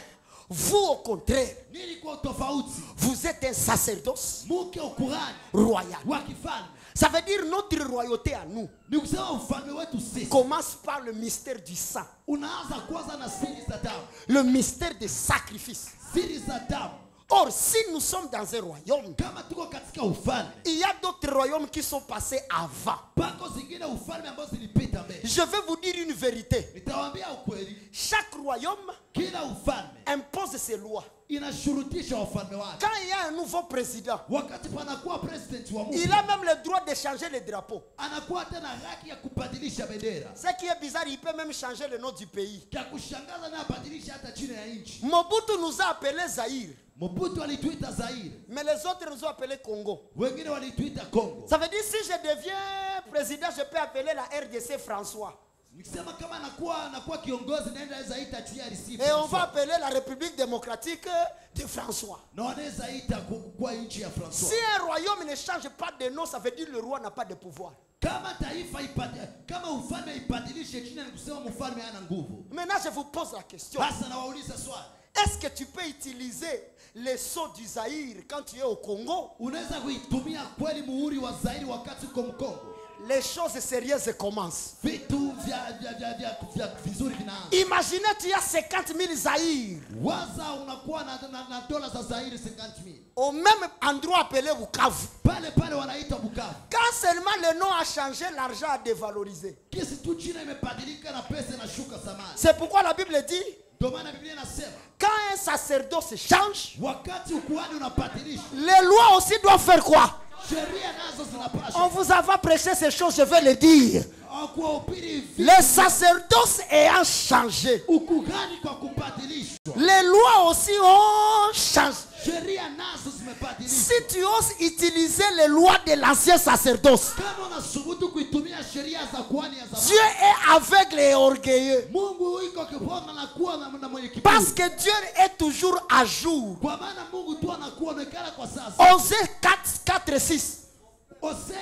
vous au contraire, Nini kwa tofauti? vous êtes un sacerdoce Mke ukuhani royal. wa kifalme. Ça veut dire notre royauté à nous Ni kusema ufalme wetu sisi commence par le mystère du sang, unaanza kwanza na siri za damu. le mystère des sacrifices. Siri za damu. Or, si nous sommes dans un royaume, Kama tuko katika ufalme, il y a d'autres royaumes qui sont passés avant. pako zingine ufalme ambazo zilipita mbele. Je vais vous dire une vérité. Nitawaambia ukweli, Chaque royaume kila ufalme impose ses lois. inashurutisha wafalme wake. Quand il y a un nouveau président, Wakati panakuwa president wa il Mungu, a même le droit de changer le drapeau. anakuwa tena haki ya kubadilisha bendera. Ce qui est bizarre, il peut même changer le nom du pays. Cha kushangaza na abadilisha hata jina ya nchi. Mobutu nous a appelés Zaïre, Mobutu alituita Zaire, mais les autres nous ont appelés Congo. wengine walituita Congo. Ça veut dire si je deviens président, je peux appeler la RDC François. Nikisema kama nakuwa kiongozi naenda zaita TRC. Et on va appeler la République démocratique de François. na wanaweza ita kwa nchi ya François. Si un royaume ne change pas de nom, ça veut dire le roi n'a pas de pouvoir. Kama taifa kama ufalme ibadilishe jina ni kusema mfalme hana nguvu. Maintenant, je vous pose la question. Sasa nawauliza swali. Est-ce que tu peux utiliser les sceaux du Zaïre quand tu es au Congo? Unaweza kuitumia kweli muhuri wa Zaire wakati uko Mkongo? Les choses sérieuses commencent. Vitu vya vizuri vinaanza. Imaginez tu as 50 000 Zaïre Waza unakuwa na dola za Zaire 50,000. au même endroit appelé Bukavu. Pale wanaita Bukavu. Quand seulement le nom a changé, l'argent a dévalorisé. Kisi tu jina imebadilika na pesa inashuka thamani. C'est pourquoi la Bible dit, Ndio maana Biblia inasema quand un sacerdoce change, wakati ukuhani unabadilishwa, les lois aussi doivent faire quoi? sheria nazo zinapaswa. On vous a prêché ces choses, je vais le dire. Kuhubiri Les sacerdoces ayant changé, ukuhani kwa kubadilishwa, les lois aussi ont changé. sheria nazo zimebadilishwa. Si tu oses utiliser les lois de l'ancien sacerdoce, Kama unasubutu kuitumia sheria za kuhani ya zamani, Dieu est aveugle et orgueilleux. Mungu yuko kiponga na kuwa na mwenye kiburi. Parce que Dieu est toujours à jour. Kwa maana Mungu tu anakuonekana kwa sasa. Osée 4:6. Hosea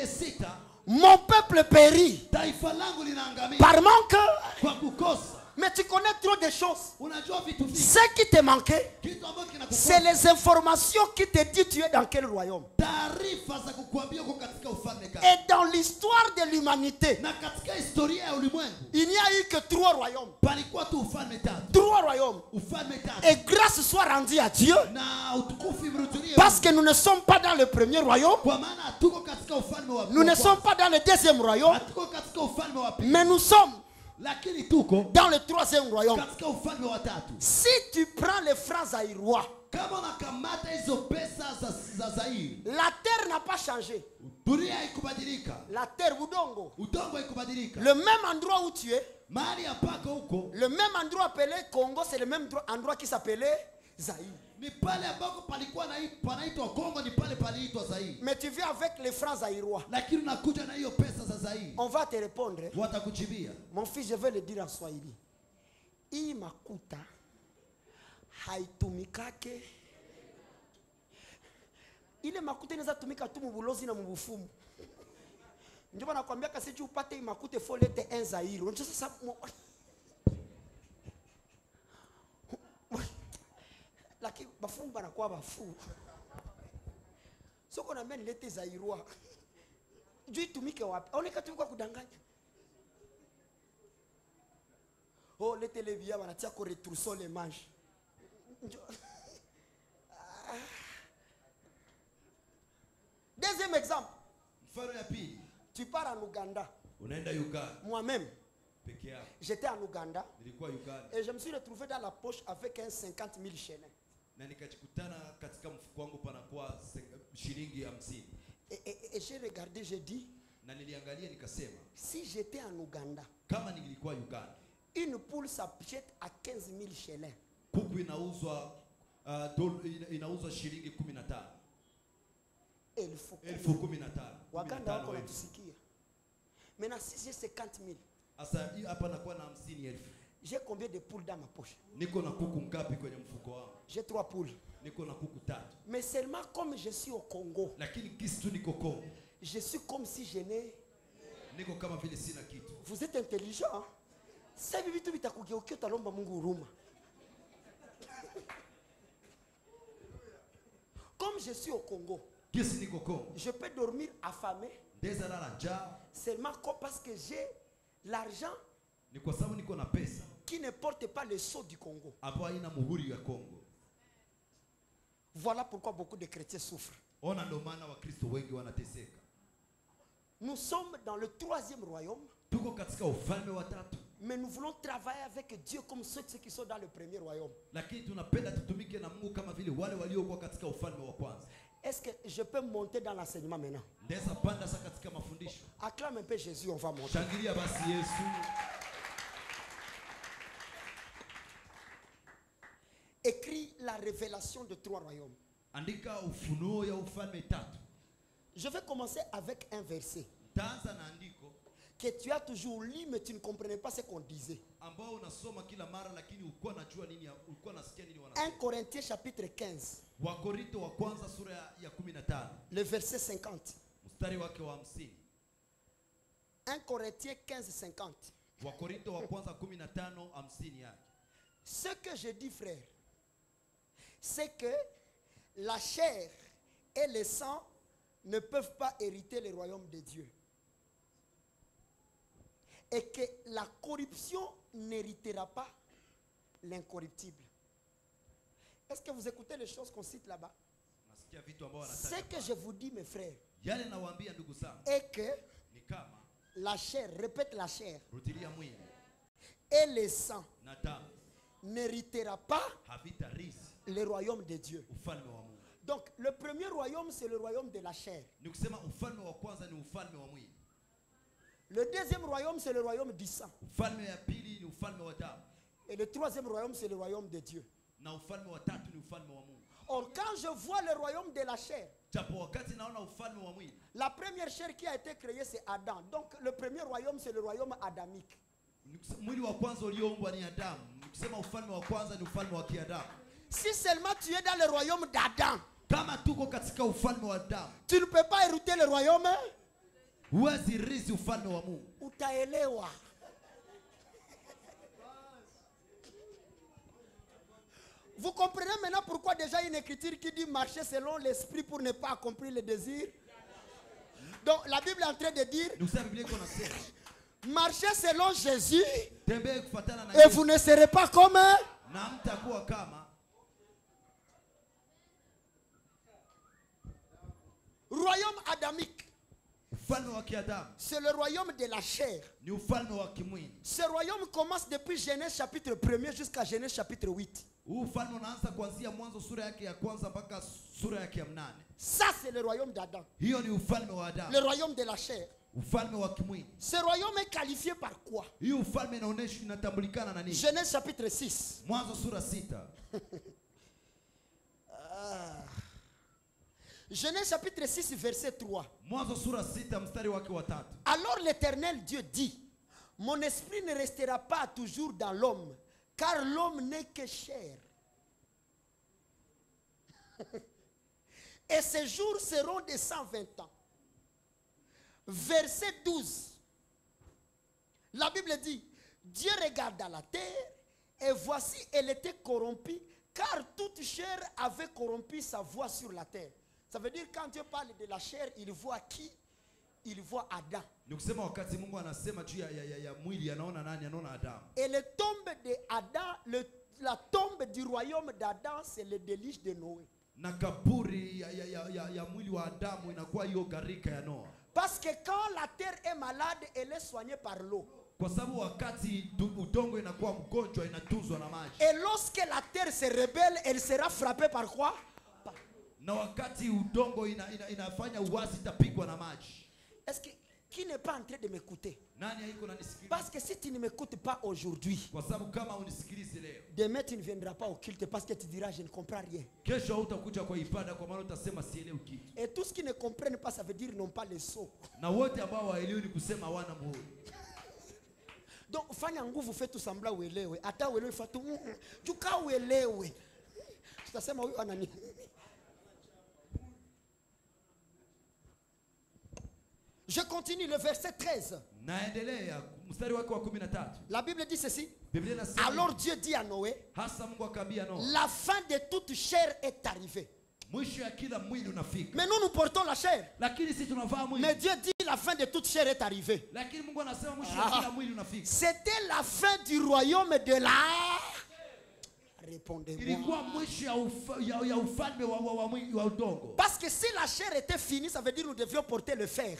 4:6, Mon peuple périt taifa langu linaangamia par manque. kwa kukosa. Mais tu connais trop de choses. Unajua vitu vingi. Ce qui te manquait, Kitu ambacho c'est kinakukosa, les informations qui te disent tu es dans quel royaume. taarifa za kukuambia uko katika ufalme gani. Et dans l'histoire de l'humanité, Na katika historia ya ulimwengu il n'y a eu que 3 royaumes. palikuwa tu ufalme tatu. 3 royaumes. Ufalme tatu. Et grâce soit rendue à Dieu, Na utukufu imrudilie parce Mungu. que nous ne sommes pas dans le premier royaume, Kwa maana hatuko katika ufalme wa nous ne kwanza. sommes pas dans le deuxième royaume, Hatuko katika ufalme wa pili. mais nous sommes Lakini tuko dans le troisième royaume. katika ufalme wa tatu. Si tu prends les francs zaïrois, Kama unakamata hizo pesa za Zaire, la terre n'a pas changé. dunia haikubadilika. La terre, udongo. Udongo haikubadilika. Le même endroit où tu es, mahali hapako huko, le même endroit appelé Congo, c'est le même endroit qui s'appelait Zaire. Ni pale ambako palikuwa panaitwa Kongo, ni pale paliitwa Zaire. Mais tu viens avec les francs zaïrois. Lakini unakuja na hiyo pesa za Zaire. On va te répondre. Watakuchibia. Mon fils, je vais le dire en Swahili. Hii makuta haitumikake. Ile makuta inaweza tumika tu mubulozi na mubufumu. Ndio bana nakwambia kasi tu upate hii makuta faut lete un Zaire. Unajua sasa lakini bafumu banakuwa bafu. Soko na mimi nilete Zairwa. Juu itumike wapi? Aoneka tu kwa kudanganya. Oh, lete les billets banatia ko retrousser les manches. Deuxième exemple. Mfano ya pili. Tu pars en Ouganda. Unaenda Uganda. Moi-même. Peke yako. J'étais en Ouganda. Nilikuwa Uganda. Et je me suis retrouvé dans la poche avec un 50 000 shillings. Na nikajikutana katika mfuko wangu panakuwa shilingi 50. Et j'ai regardé, j'ai dit, na niliangalia nikasema, si j'étais en Ouganda, kama nilikuwa Uganda, une poule s'achète à 15 000 shillings. Kuku inauzwa inauzwa shilingi 15. Elfu 15. Waganda wako natusikia. Maintenant si j'ai 50 000. Asa hapa nakuwa na 50,000. J'ai combien de poules dans ma poche? Niko na kuku ngapi kwenye mfuko wangu? J'ai 3 poules. Niko na kuku 3. Mais seulement comme je suis au Congo. Lakini kisi tu niko Congo. Je suis comme si je n'ai. Niko kama vile sina kitu. Vous êtes intelligent. Hein? Sasa hivi vitu vitakugeukia utalomba Mungu huruma. Comme je suis au Congo. Kisi niko Congo. Je peux dormir affamé. Ndezalala njaa. Seulement parce que j'ai l'argent. Ni kwa sababu niko na pesa qui ne porte pas le sceau du Congo. Hapo haina muhuri ya Congo. Voilà pourquoi beaucoup de chrétiens souffrent. Ona ndo maana Wakristo wengi wanateseka. Nous sommes dans le 3e royaume. Tuko katika ufalme wa 3. Mais nous voulons travailler avec Dieu comme ceux qui sont dans le 1er royaume. Lakini tunapenda tutumike na Mungu kama vile wale waliokuwa katika ufalme wa kwanza. Est-ce que je peux monter dans l'enseignement maintenant? Ndeza panda sasa katika mafundisho. Acclame un peu Jésus, on va monter. Shangilia basi Yesu. Écrit la révélation de 3 royaumes. Andika ufunuo ya ufalme 3. Je vais commencer avec un verset. Taanza na andiko que tu as toujours lu mais tu ne comprenais pas ce qu'on disait. Ambao unasoma kila mara lakini ulikuwa unajua nini, ulikuwa unasikia nini 1 Corinthiens chapitre 15. Wakorintho wa kwanza sura ya 15. Le verset 50. Mstari wake wa 50. 1 Corinthiens 15:50. Wakorintho wa kwanza 15:50 yake. Ce que je dis frère, c'est que la chair et le sang ne peuvent pas hériter le royaume de Dieu. Et que la corruption n'héritera pas l'incorruptible. Est-ce que vous écoutez les choses qu'on cite là-bas? Ce que je vous dis mes frères, est que la chair, répète la chair, et le sang n'héritera pas le royaume de Dieu. Donc le premier royaume c'est le royaume de la chair. Le deuxième royaume c'est le royaume du sang. Et le troisième royaume c'est le royaume de Dieu. Or quand je vois le royaume de la chair, la première chair qui a été créée c'est Adam. Donc le premier royaume c'est le royaume adamique. Si seulement tu es dans le royaume d'Adam, tu ne peux pas hériter le royaume. Utaelewa. Vous comprenez maintenant pourquoi déjà une écriture qui dit marcher selon l'esprit pour ne pas accomplir les désirs. Donc la Bible est en train de dire marchez selon Jésus et vous ne serez pas comme royaume adamique. ufalme wa kiadamu. C'est le royaume de la chair. Ni ufalme wa kimwili. Ce royaume commence depuis Genèse chapitre 1er jusqu'à Genèse chapitre 8. Huu ufalme unaanza kuanzia mwanzo sura yake ya kwanza mpaka sura yake ya 8. Ça c'est le royaume d'Adam. Hiyo ni ufalme wa Adamu. Le royaume de la chair. Ufalme wa kimwili. Ce royaume est qualifié par quoi? Hii ufalme inaonyesha inatambulikana na nini? Genèse chapitre 6. Mwanzo sura 6. Genèse chapitre 6 verset 3. Mwanzo sura 6 mstari wake wa 3. Alors l'Éternel Dieu dit, mon esprit ne restera pas toujours dans l'homme, car l'homme n'est que chair. Et ses jours seront de 120 ans. Verset 12. La Bible dit, Dieu regarda la terre, et voici, elle était corrompue, car toute chair avait corrompu sa voix sur la terre. Ça veut dire quand Dieu parle de la chair, il voit qui? Il voit Adam. Et le tombe de Adam, la tombe du royaume d'Adam, c'est le déluge de Noé. Parce que quand la terre est malade, elle est soignée par l'eau. Et lorsque la terre se rebelle, elle sera frappée par quoi? Est-ce que qui n'est pas en train de m'écouter? Parce que si tu ne m'écoutes pas aujourd'hui, demain tu ne viendras pas au culte parce que tu diras je ne comprends rien. Et tous ceux qui ne comprennent pas, ça veut dire n'ont pas le sceau. Donc fanya nguvu fetu sambla uelewe. Ata uelewe fatu juka uelewe. Tutasema huyu anani. Je continue le verset 13. La Bible dit ceci. Alors Dieu dit à Noé, la fin de toute chair est arrivée. Mais nous portons la chair. Mais Dieu dit la fin de toute chair est arrivée. C'était la fin du royaume de la... Répondez-moi. Parce que si la chair était finie, ça veut dire nous devions porter le fer.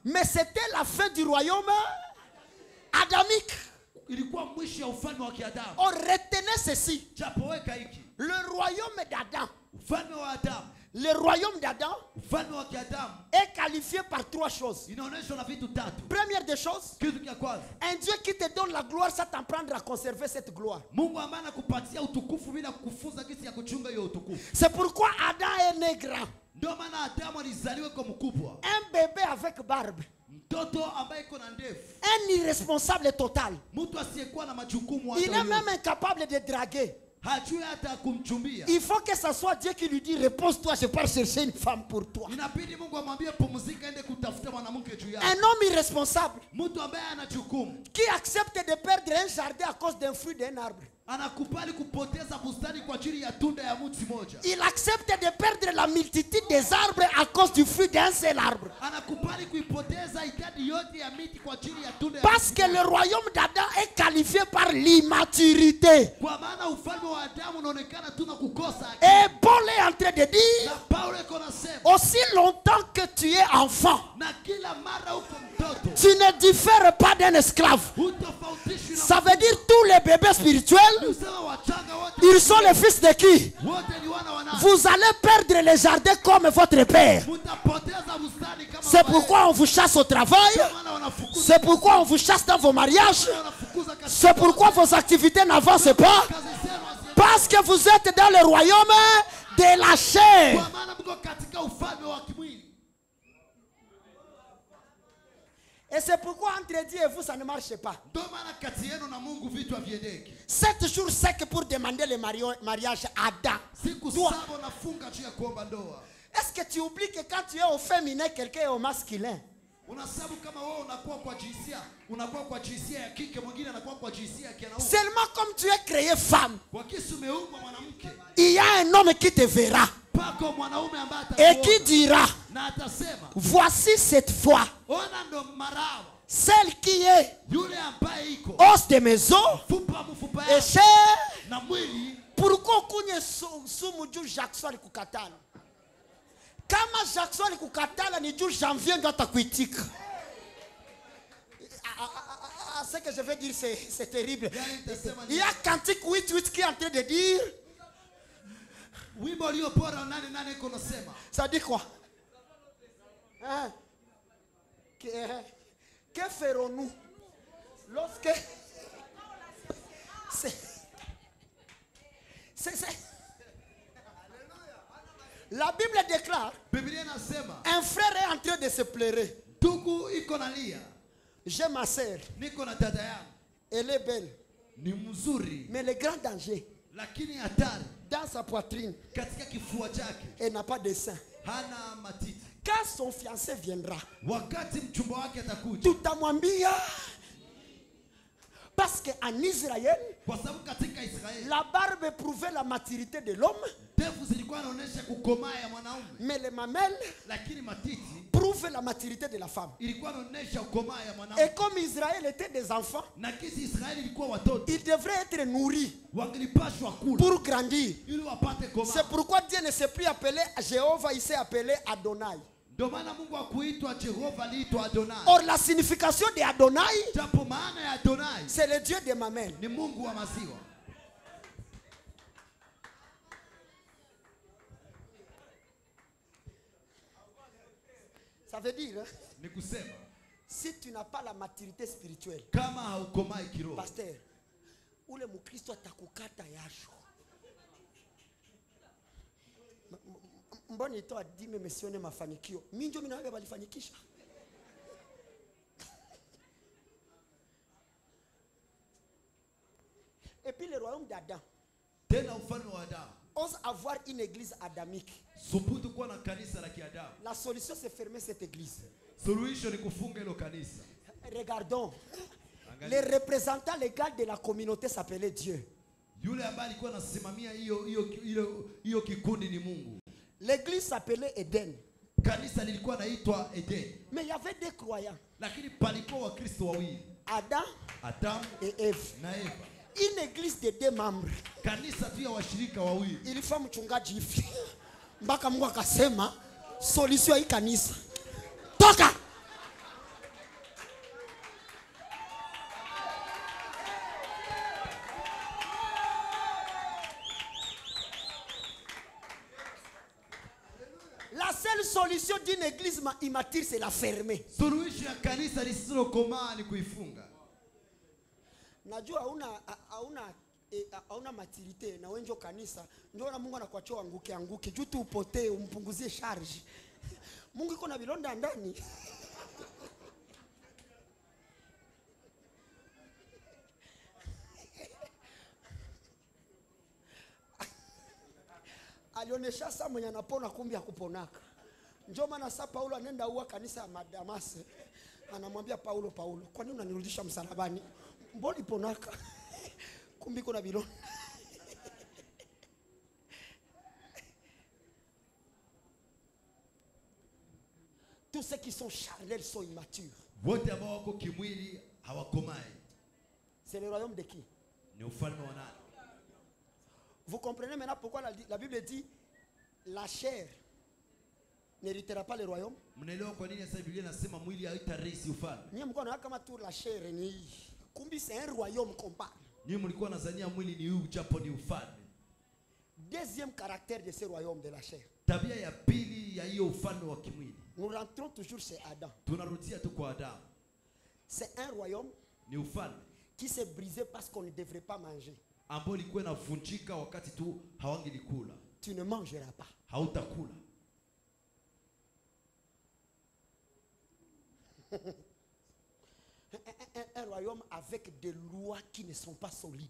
Mais c'était la fin du royaume adamique. On retenait ceci. Le royaume d'Adam. Le royaume d'Adam est qualifié par trois choses. Première des choses, un Dieu qui te donne la gloire, ça t'apprendre à conserver cette gloire. C'est pourquoi Adam est né grand. Un bébé avec barbe. Un irresponsable total. Il est même incapable de draguer. Il faut que ce soit Dieu qui lui dit repose-toi, je pars chercher une femme pour toi. Un homme irresponsable qui accepte de perdre un jardin à cause d'un fruit d'un arbre. Il accepte de perdre la multitude des arbres à cause du fruit d'un seul arbre. Parce que le royaume d'Adam est qualifié par l'immaturité. Et Paul est en train de dire, aussi longtemps que tu es enfant, tu ne diffères pas d'un esclave. Ça veut dire tous les bébés spirituels, ils sont les fils de qui? Vous allez perdre les jardins comme votre père. C'est pourquoi on vous chasse au travail. C'est pourquoi on vous chasse dans vos mariages. C'est pourquoi vos activités n'avancent pas. Parce que vous êtes dans le royaume de la chair. Et c'est pourquoi entre Dieu et vous, ça ne marche pas. 7 jours secs pour demander le mariage à Adam. Est-ce que tu oublies que quand tu es au féminin, quelqu'un est au masculin? Seulement comme tu es créé femme, il y a un homme qui te verra et qui dira, voici cette fois celle qui est os de mes os et chair. Pourquoi Jackson kukatana? Kama Jackson alikukatala ni juu janvier ndo atakuitika. Ce que je veux dire, c'est terrible. Il y a Cantique 8:8 qui est en train de dire. Ça dit quoi? Hein? Que ferons-nous lorsque la Bible déclare un frère est en train de se pleurer. J'ai ma sœur, elle est belle, mais le grand danger dans sa poitrine, elle n'a pas de sein. Quand son fiancé viendra, tout à mwambia. Parce qu'en Israël, la barbe prouvait la maturité de l'homme, mais les mamelles prouvent la maturité de la femme. Et comme Israël était des enfants, ils devraient être nourris pour grandir. C'est pourquoi Dieu ne s'est plus appelé Jéhovah, il s'est appelé Adonai. Or la signification de Adonai, c'est le Dieu des mamelles. Ça veut dire, si tu n'as pas la maturité spirituelle, pasteur, ule mukristo atakukata yasho. Mbona ito adime mesione mafanikio. Minjo minawaga balifanikisha. Et puis le royaume d'Adam ose avoir une église adamique. La solution c'est fermer cette église. Regardons. Le représentant légal de la communauté s'appelait Dieu. L'église s'appelait Eden. Mais il y avait des croyants. Adam et Ève. Une église de 2 membres. Il faut mchungaji hivi. Mpaka Mungu akasema solution hii kanisa. Toka! La seule solution d'une église immature, c'est la fermer. Najua hauna maturité na wenjo kanisa. Ndio na Mungu anakuachia anguke juu tu upotee umpunguzie charge. Mungu iko na vilonda ndani. Alionesha saa mwenye anapona kumbi hakuponaka. Njoo maana saa Paulo anenda uwa kanisa ya Madamase. Anamwambia Paulo, kwa nini unanirudisha msalabani? Mbona iponaka? Kumbi kuna bilona. Tous ceux qui sont charnels sont immatures. C'est le royaume de qui? Vous comprenez maintenant pourquoi la Bible dit la chair n'héritera pas le royaume? La chair kumbi c'est un royaume qu'on parle. Deuxième caractère de ce royaume de la chair. Nous rentrons toujours chez Adam. C'est un royaume qui s'est brisé parce qu'on ne devrait pas manger. Tu ne mangeras pas. Un royaume avec des lois qui ne sont pas solides.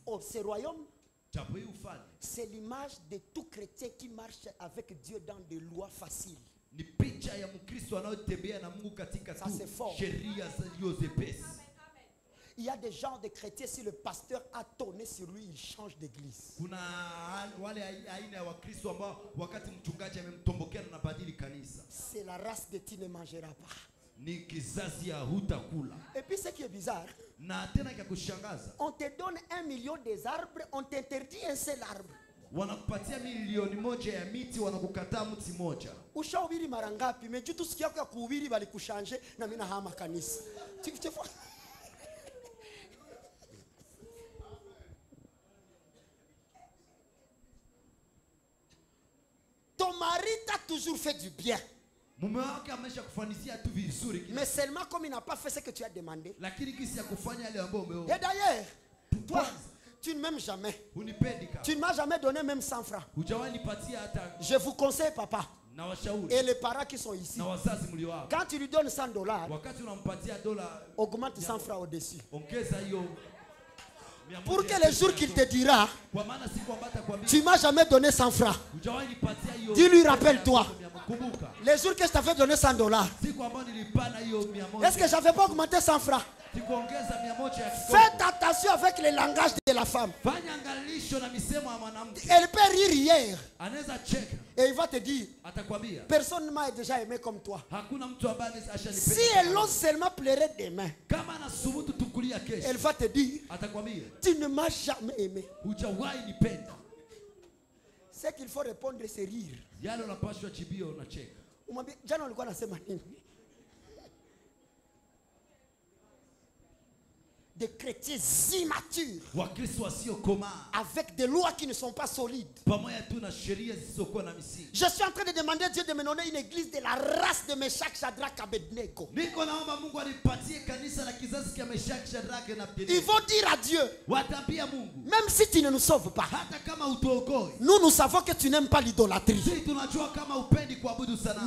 Oh, ce royaume, c'est l'image de tout chrétien qui marche avec Dieu dans des lois faciles. Ça c'est fort. Il y a des genres de chrétiens, si le pasteur a tourné sur lui, il change d'église. C'est la race de tu ne mangeras pas. Et puis ce qui est bizarre, on te donne 1 million des arbres, on t'interdit un seul arbre. wanakupatia milioni moja ya miti, wanakukataa mti moja. Ushahubiri mara ngapi? Meju tusikia kwa kuhubiri bali kushanje na mimi nahama kanisa. Ton mari t'a toujours fait du bien. Mume wake ameshakufanisia tu vizuri, mais seulement comme il n'a pas fait ce que tu as demandé. Lakini kisi ya kufanya yale ambayo umeomba. Et d'ailleurs, toi, tu ne m'aimes jamais. Tu ne m'as jamais donné même 100 francs. Je vous conseille, papa, et les parents qui sont ici, quand tu lui donnes $100, augmente 100 francs au-dessus. Pour que le jour qu'il te dira, tu ne m'as jamais donné 100 francs, dis-lui, rappelle-toi, les jours que je t'avais donné $100, est-ce que je n'avais pas augmenté 100 francs? Faites attention avec le langage de la femme. Elle peut rire hier et il va te dire, personne ne m'a déjà aimé comme toi. Si elle ose seulement pleurer demain, elle va te dire, tu ne m'as jamais aimé. Ce qu'il faut répondre, c'est rire. Des chrétiens immatures avec des lois qui ne sont pas solides. Je suis en train de demander à Dieu de me donner une église de la race de Meshach, Shadrach, Abednego. Ils vont dire à Dieu, même si tu ne nous sauves pas, nous savons que tu n'aimes pas l'idolâtrie.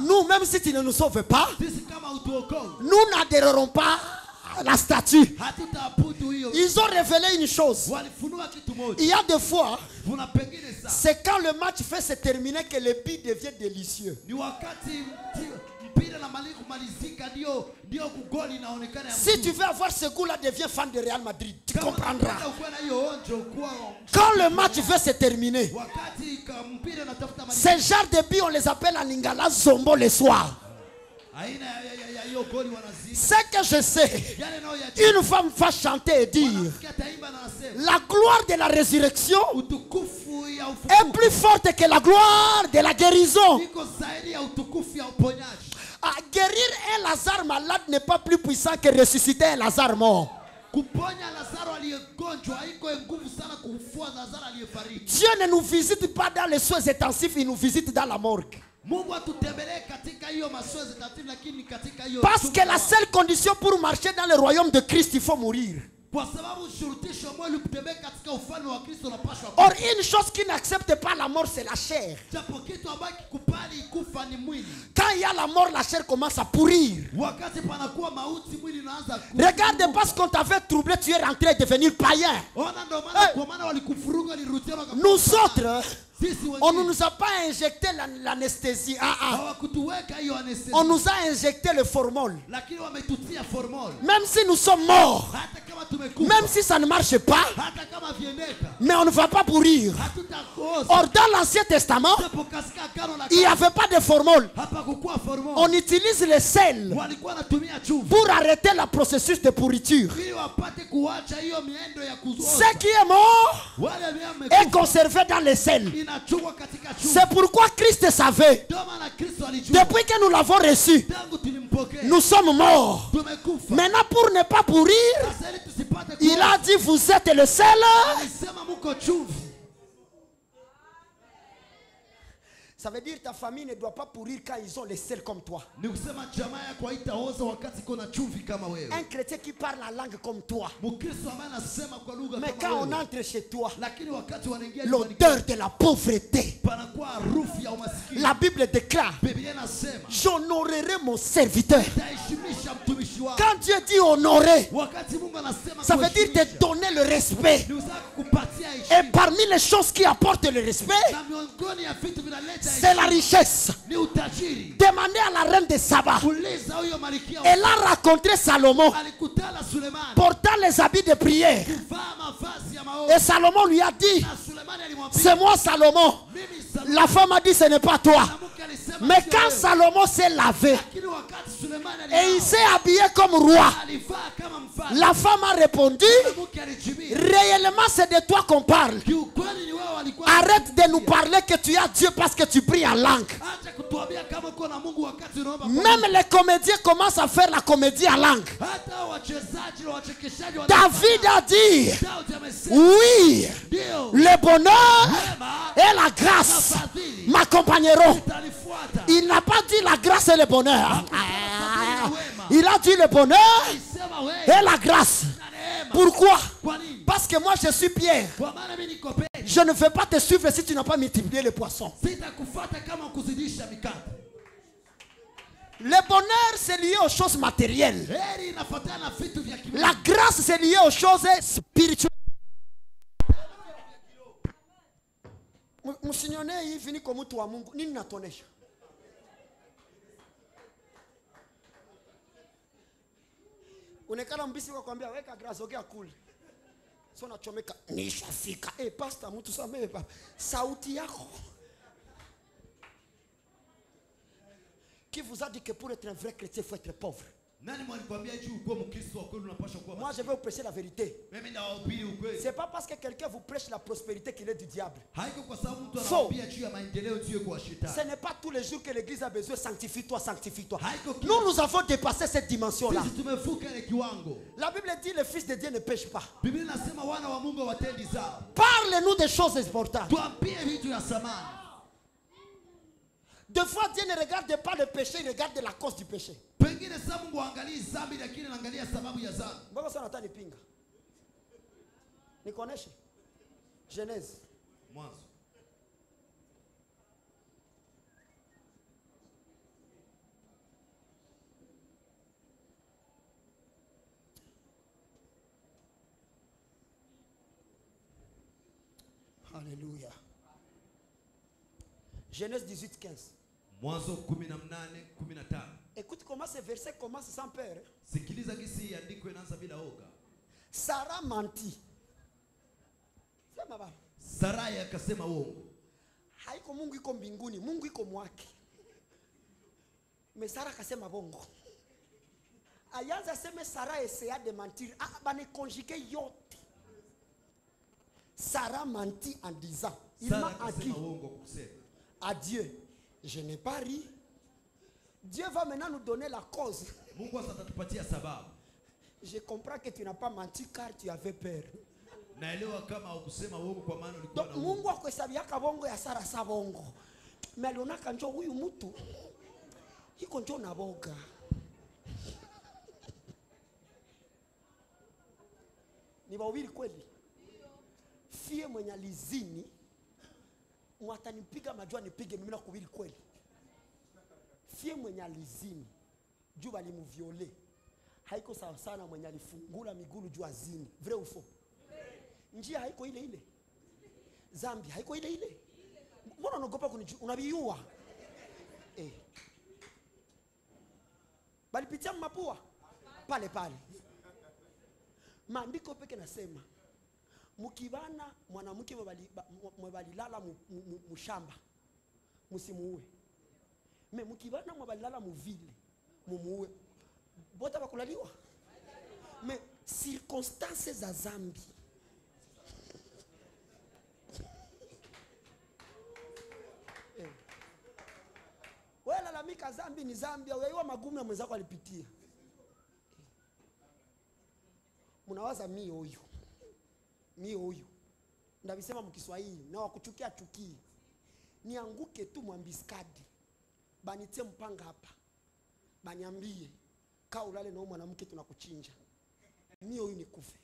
Nous, même si tu ne nous sauves pas, nous n'adhérerons pas la statue. Ils ont révélé une chose. Il y a des fois, c'est quand le match fait se terminer que le but devient délicieux. Si tu veux avoir ce goût-là, deviens fan de Real Madrid. Tu comprendras. Quand le match veut se terminer, ces genres de billes, on les appelle en lingala zombo le soir. Ce que je sais, une femme va chanter et dire, la gloire de la résurrection est plus forte que la gloire de la guérison. Guérir un Lazare malade n'est pas plus puissant que ressusciter un Lazare mort. Dieu ne nous visite pas dans les soins intensifs, il nous visite dans la morgue. Parce que la seule condition pour marcher dans le royaume de Christ, il faut mourir. Or, une chose qui n'accepte pas la mort, c'est la chair. Quand il y a la mort, la chair commence à pourrir. Regarde, parce qu'on t'avait troublé, tu es rentré et devenu païen. Nous autres, on ne nous a pas injecté l'anesthésie. On nous a injecté le formol. Même si nous sommes morts, même si ça ne marche pas, mais on ne va pas pourrir. Or, dans l'Ancien Testament, il n'y avait pas de formol. On utilise le sel pour arrêter le processus de pourriture. Ce qui est mort est conservé dans le sel. C'est pourquoi Christ savait, depuis que nous l'avons reçu, nous sommes morts. Maintenant, pour ne pas pourrir, il a dit, vous êtes le sel. Ça veut dire que ta famille ne doit pas pourrir quand ils ont le sel comme toi. Un chrétien qui parle la langue comme toi. Mais quand on entre chez toi, l'odeur de la pauvreté. La Bible déclare, j'honorerai mon serviteur. Quand Dieu dit honorer, ça veut dire te donner le respect. Et parmi les choses qui apportent le respect, c'est la richesse. Demandez à la reine de Saba. Elle a rencontré Salomon portant les habits de prière. Et Salomon lui a dit, c'est moi Salomon. La femme a dit, ce n'est pas toi. Mais quand Salomon s'est lavé et il s'est habillé comme roi, la femme a répondu, réellement c'est de toi qu'on parle. Arrête de nous parler que tu as Dieu parce que tu pries en langue. Même les comédiens commencent à faire la comédie en langue. David a dit, oui, le bonheur et la grâce m'accompagneront. Il n'a pas dit la grâce et le bonheur. Il a dit le bonheur et la grâce. Pourquoi? Parce que moi je suis Pierre. Je ne vais pas te suivre si tu n'as pas multiplié les poissons. Le bonheur c'est lié aux choses matérielles. La grâce c'est lié aux choses spirituelles. Msinyone hivi niko mtu wa Mungu. Nini natonesha? Unekana mbisi kwa kwambia weka grace ongea kule. So nachomeka nishafika. Pastor mtu samehe baba. Sauti yako. Qui vous a dit que pour être un vrai chrétien il faut être pauvre? Moi je vais vous prêcher la vérité. C'est pas parce que quelqu'un vous prêche la prospérité qu'il est du diable. Faux. Ce n'est pas tous les jours que l'église a besoin. Sanctifie-toi, sanctifie-toi. Nous avons dépassé cette dimension là. La Bible dit le fils de Dieu ne pêche pas. Parle-nous des choses importantes. Des fois Dieu ne regarde pas le péché, il regarde la cause du péché. Genèse. Alléluia. Genèse 18, 15. Écoute comment ce verset commence sans peur. Sarah mentit. Sarai akasema uongo. Haiko Mungu iko mbinguni, Mungu iko mwake. Mais Sarah akasema bongo. Ayanza sema Sarah essaya de mentir. Bane conjugué yote. Sarah mentit en disant, il m'a dit à Dieu, je n'ai pas ri. Dieu va maintenant nous donner la cause. Je comprends que tu n'as pas menti car tu avais peur. Donc Mungu akwesabia bongo ya Sara sabongo. Mais aliona kanjo huyu mtu iko njo na boga. Ni wawili kweli. Fie mwenye alizini mwatanipiga majua nipige mimi na kuwili kweli. Fie mwenye alizini juu balimuviole. Haiko sawa sana mwenye alifungula migulu juu azini. Vrai ou faux? Njia haiko ile ile. Zambi haiko ile ile. Mbona unaogopa unabiua? Balipitia mapua pale pale. Maandiko peke nasema mukibana mwanamke mwabalilala mushamba musimuue. Me mukibana mwabalilala muvile mumuue. Bota bakulaliwa. Me circonstances za zambi. Wala la mika zambi ni Zambia, wewe magumu ya mwenzako alipitia. Munawaza mimi huyu. Ndabisema mkiswahili na wakuchukia chuki. Nianguke tu mwambiskadi. Banitie mpanga hapa. Baniambie kaa ulale na mwanamke tunakuchinja. Mimi huyu nikufe.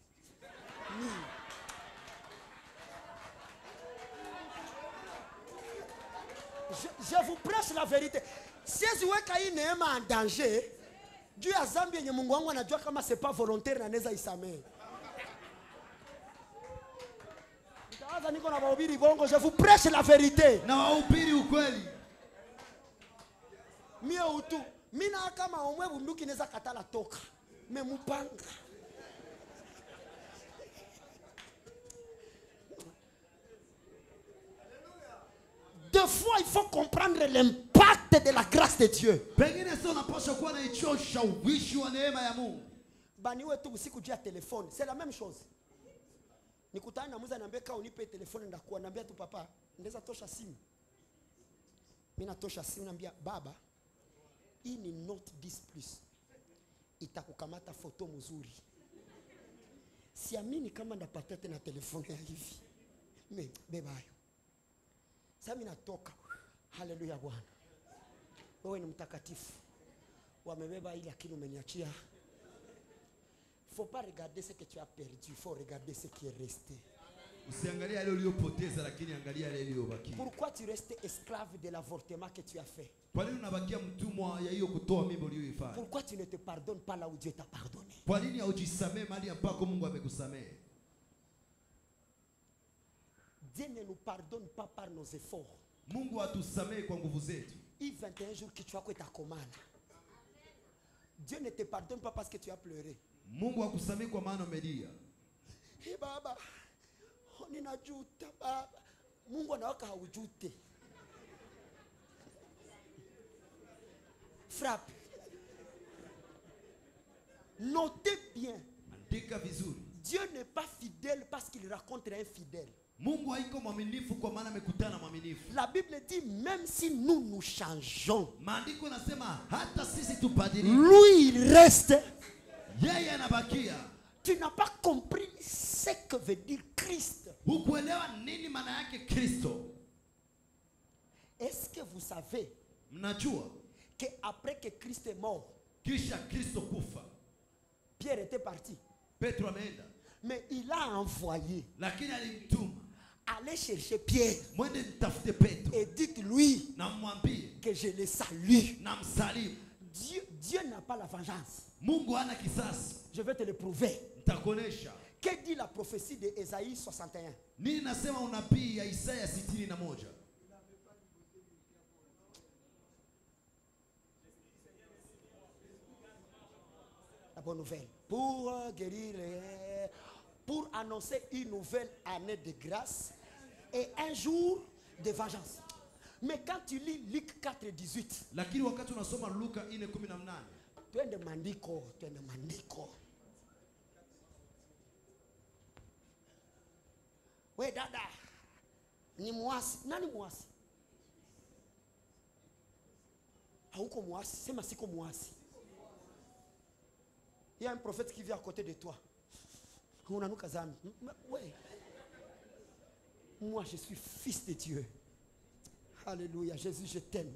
Mimi Je vous prêche la vérité. Si vous avez neema en danger, Dieu a Zambie yenye Mungu wangu anajua kama c'est pas volontaire na neza isamehe. Nitaanza niko na wahubiri bongo, je vous prêche la vérité. Na wahubiri ukweli. Mie utu, mina kama omwe bunduki neza katala toka. Me mupanga. Deux fois, il faut comprendre l'impact de la grâce de Dieu. Baniwe tu usiku juu ya telefone, c'est la même chose. Nikutana na mwizi ananiambia kama unipe telefoni ndakuwa, naambia tu papa, ndeza tosha simu. Mimi natosha simu, naambia baba, hii ni Note 10 Plus. Itakukamata foto mzuri. Siamini kama ndapata tena telefoni ya hivi. Mimi beba hayo. Sasa mimi natoka. Haleluya Bwana. Wewe ni mtakatifu. Wamebeba ile lakini umeniachia. Faut pas regarder ce que tu as perdu, il faut regarder ce qui est resté. Usiangalia yale uliyopoteza lakini angalia yale uliyobaki. Pourquoi tu restes esclave de l'avortement que tu as fait? Kwa nini unabakia mtumwa ya hiyo kutoa mimba uliyoifanya? Pourquoi tu ne te pardonnes pas là où Dieu t'a pardonné? Kwa nini haujisamehe mahali ambako Mungu amekusamehe? Dieu ne nous pardonne pas par nos efforts. Mungu atusamehe kwa nguvu zetu. Il 21 jours que tu as kwenda komana. Dieu ne te pardonne pas parce que tu as pleuré. Mungu akusamehe kwa maana umelia. Hey baba, ninajuta baba. Mungu anawaka haujute. Frappe. Notez bien. Andika vizuri. Dieu n'est pas fidèle parce qu'il rencontre un fidèle. Mungu haiko mwaminifu kwa maana amekutana mwaminifu. La Bible dit même si nous changeons, maandiko nasema hata sisi tubadilike, lui il reste. Yeye anabakia. Tu n'as pas compris ce que veut dire Christ. Hukuelewa nini maana yake Kristo? Est-ce que vous savez mnajua que après que Christ est mort, kisha Kristo kufa, Pierre était parti, Petro ameenda, mais il a envoyé, lakini alimtuma, allez chercher Pierre, mwende mtafute Petro et dites-lui na mwambie que je le salue. na msalimu. Dieu n'a pas la vengeance. Mungu hana kisasi. Je vais te le prouver. Nitakuonesha. Que dit la prophétie de Ésaïe 61? Nini nasema unabii ya Isaya 61? La bonne nouvelle. Pour guérir, pour annoncer une nouvelle année de grâce et un jour de vengeance. Mais quand tu lis Luc 4:18, lakini wakati unasoma Luka 4:18, twende maandiko. We dada, ni muasi. Nani muasi? Hauko muasi, sema siko muasi. Il y a un prophète qui vit à côté de toi. Unanuka zambi. Ouais. Moi je suis fils de Dieu. Alléluia, Jésus, je t'aime.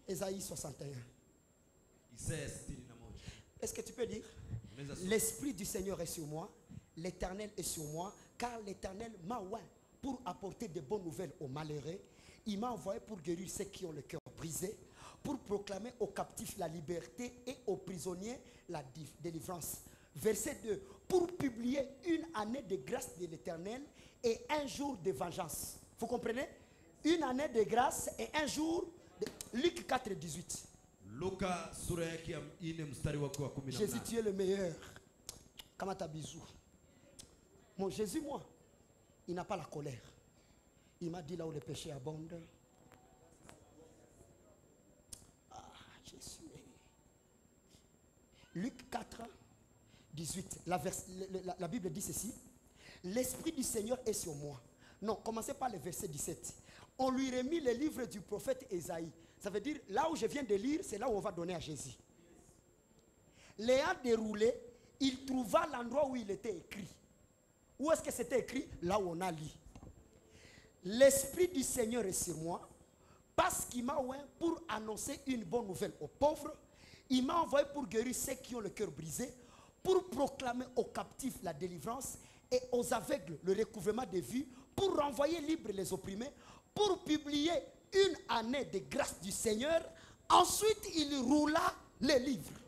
Ésaïe 61. Est-ce que tu peux dire? L'Esprit du Seigneur est sur moi, l'Éternel est sur moi, car l'Éternel m'a oint pour apporter de bonnes nouvelles aux malheureux. Il m'a envoyé pour guérir ceux qui ont le cœur brisé, pour proclamer aux captifs la liberté et aux prisonniers la délivrance. Verset 2. Pour publier une année de grâce de l'Éternel et un jour de vengeance. Vous comprenez? Une année de grâce et un jour de... Luc 4:18. Jésus, tu es le meilleur. Kamata bisou. Mon Jésus, moi, il n'a pas la colère. Il m'a dit là où le péché abonde. Ah, Jésus. Luc 4:18. La Bible dit ceci. L'Esprit du Seigneur est sur moi. Non, commencez par le verset 17. On lui remit le livre du prophète Ésaïe. Ça veut dire, là où je viens de lire, c'est là où on va donner à Jésus. L'ayant déroulé, il trouva l'endroit où il était écrit. Où est-ce que c'était écrit? Là où on a lu. L'Esprit du Seigneur est sur moi, parce qu'il m'a oint pour annoncer une bonne nouvelle aux pauvres. Il m'a envoyé pour guérir ceux qui ont le cœur brisé, pour proclamer aux captifs la délivrance et aux aveugles le recouvrement des vues, pour renvoyer libres les opprimés, pour publier une année de grâce du Seigneur. Ensuite, il roula les livres.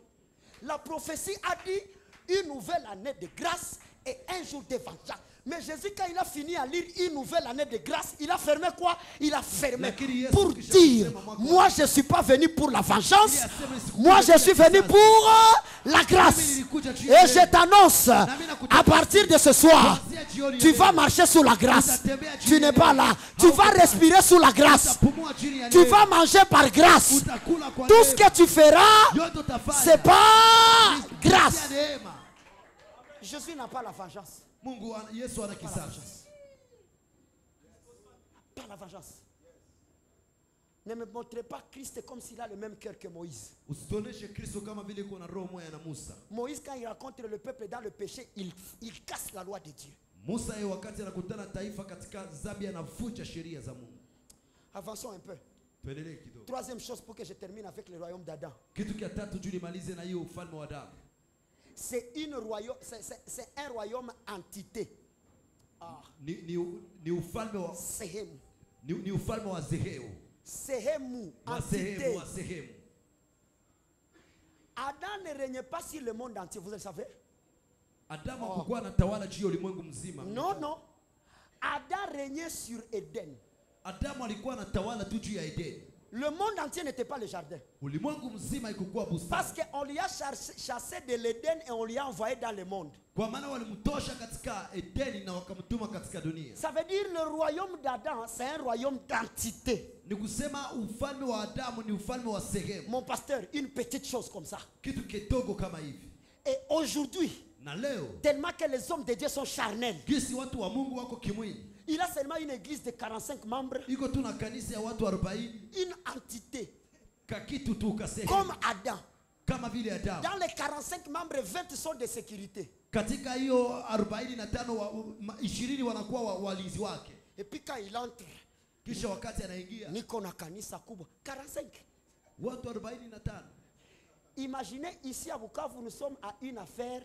La prophétie a dit une nouvelle année de grâce et un jour de vengeance. Mais Jésus, quand il a fini à lire une nouvelle année de grâce, il a fermé quoi? Il a fermé pour dire, moi je ne suis pas venu pour la vengeance, moi je suis venu pour la grâce. Et je t'annonce, à partir de ce soir, tu vas marcher sous la grâce. Tu n'es pas là. Tu vas respirer sous la grâce. Tu vas manger par grâce. Tout ce que tu feras, c'est pas grâce. Jésus n'a pas la vengeance. Mungu Yesu ana Pas la kisasi. vengeance. Pas la vengeance. Ne me montrez pas Christ comme s'il a le même cœur que Moïse. Usitoneshe Kristo kama vile kuna roho moja na Musa. Moïse, quand il rencontre le peuple dans le péché, il casse la loi de Dieu. Musa yeye wakati anakutana taifa katika dhambi anavunja sheria za Mungu. Avançons un peu. Tuendelee kidogo. Troisième chose pour que je termine avec le royaume d'Adam. Kitu kia tatu juu nimalize na hiyo ufalme wa Adamu. C'est un royaume entité. Ah. Ni ufalme wa Sehemu. ni ufalme wa Zehemu. Sehemu, Wa entité. sehemu wa sehemu. Adam ne régnait pas sur le monde entier, vous le savez? Adamu hakuwa anatawala juu ya ulimwengu mzima. Non, non. Adam régnait sur Éden. Adamu alikuwa anatawala tu juu ya Edeni. Le monde entier n'était pas le jardin. Ulimwengu mzima ikukuwa bustani. Parce qu'on lui a chassé de l'Éden et on lui a envoyé dans le monde. Kwa maana walimtosha katika Edeni na wakamtuma katika dunia. Ça veut dire le royaume d'Adam, c'est un royaume d'entité. Ni kusema ufalme wa Adamu ni ufalme wa sehemu. Mon pasteur, une petite chose comme ça. Kitu kidogo kama hivi. Et aujourd'hui, Na leo tellement que les hommes de Dieu sont charnels, gisi watu wa Mungu wako kimwili. il a seulement une église de 45 membres, Iko tu na kanisa ya watu 40 une entité, kakitu tu kasehemu. comme Adam. Kama vile Adamu. Dans les 45 membres, 20 sont de sécurité. Katika hiyo 45 20 wanakuwa walinzi wake. Et puis quand il entre, Kisha wakati anaingia niko na kanisa kubwa, 45. watu 45. Imaginez ici à Bukavu, nous sommes à une affaire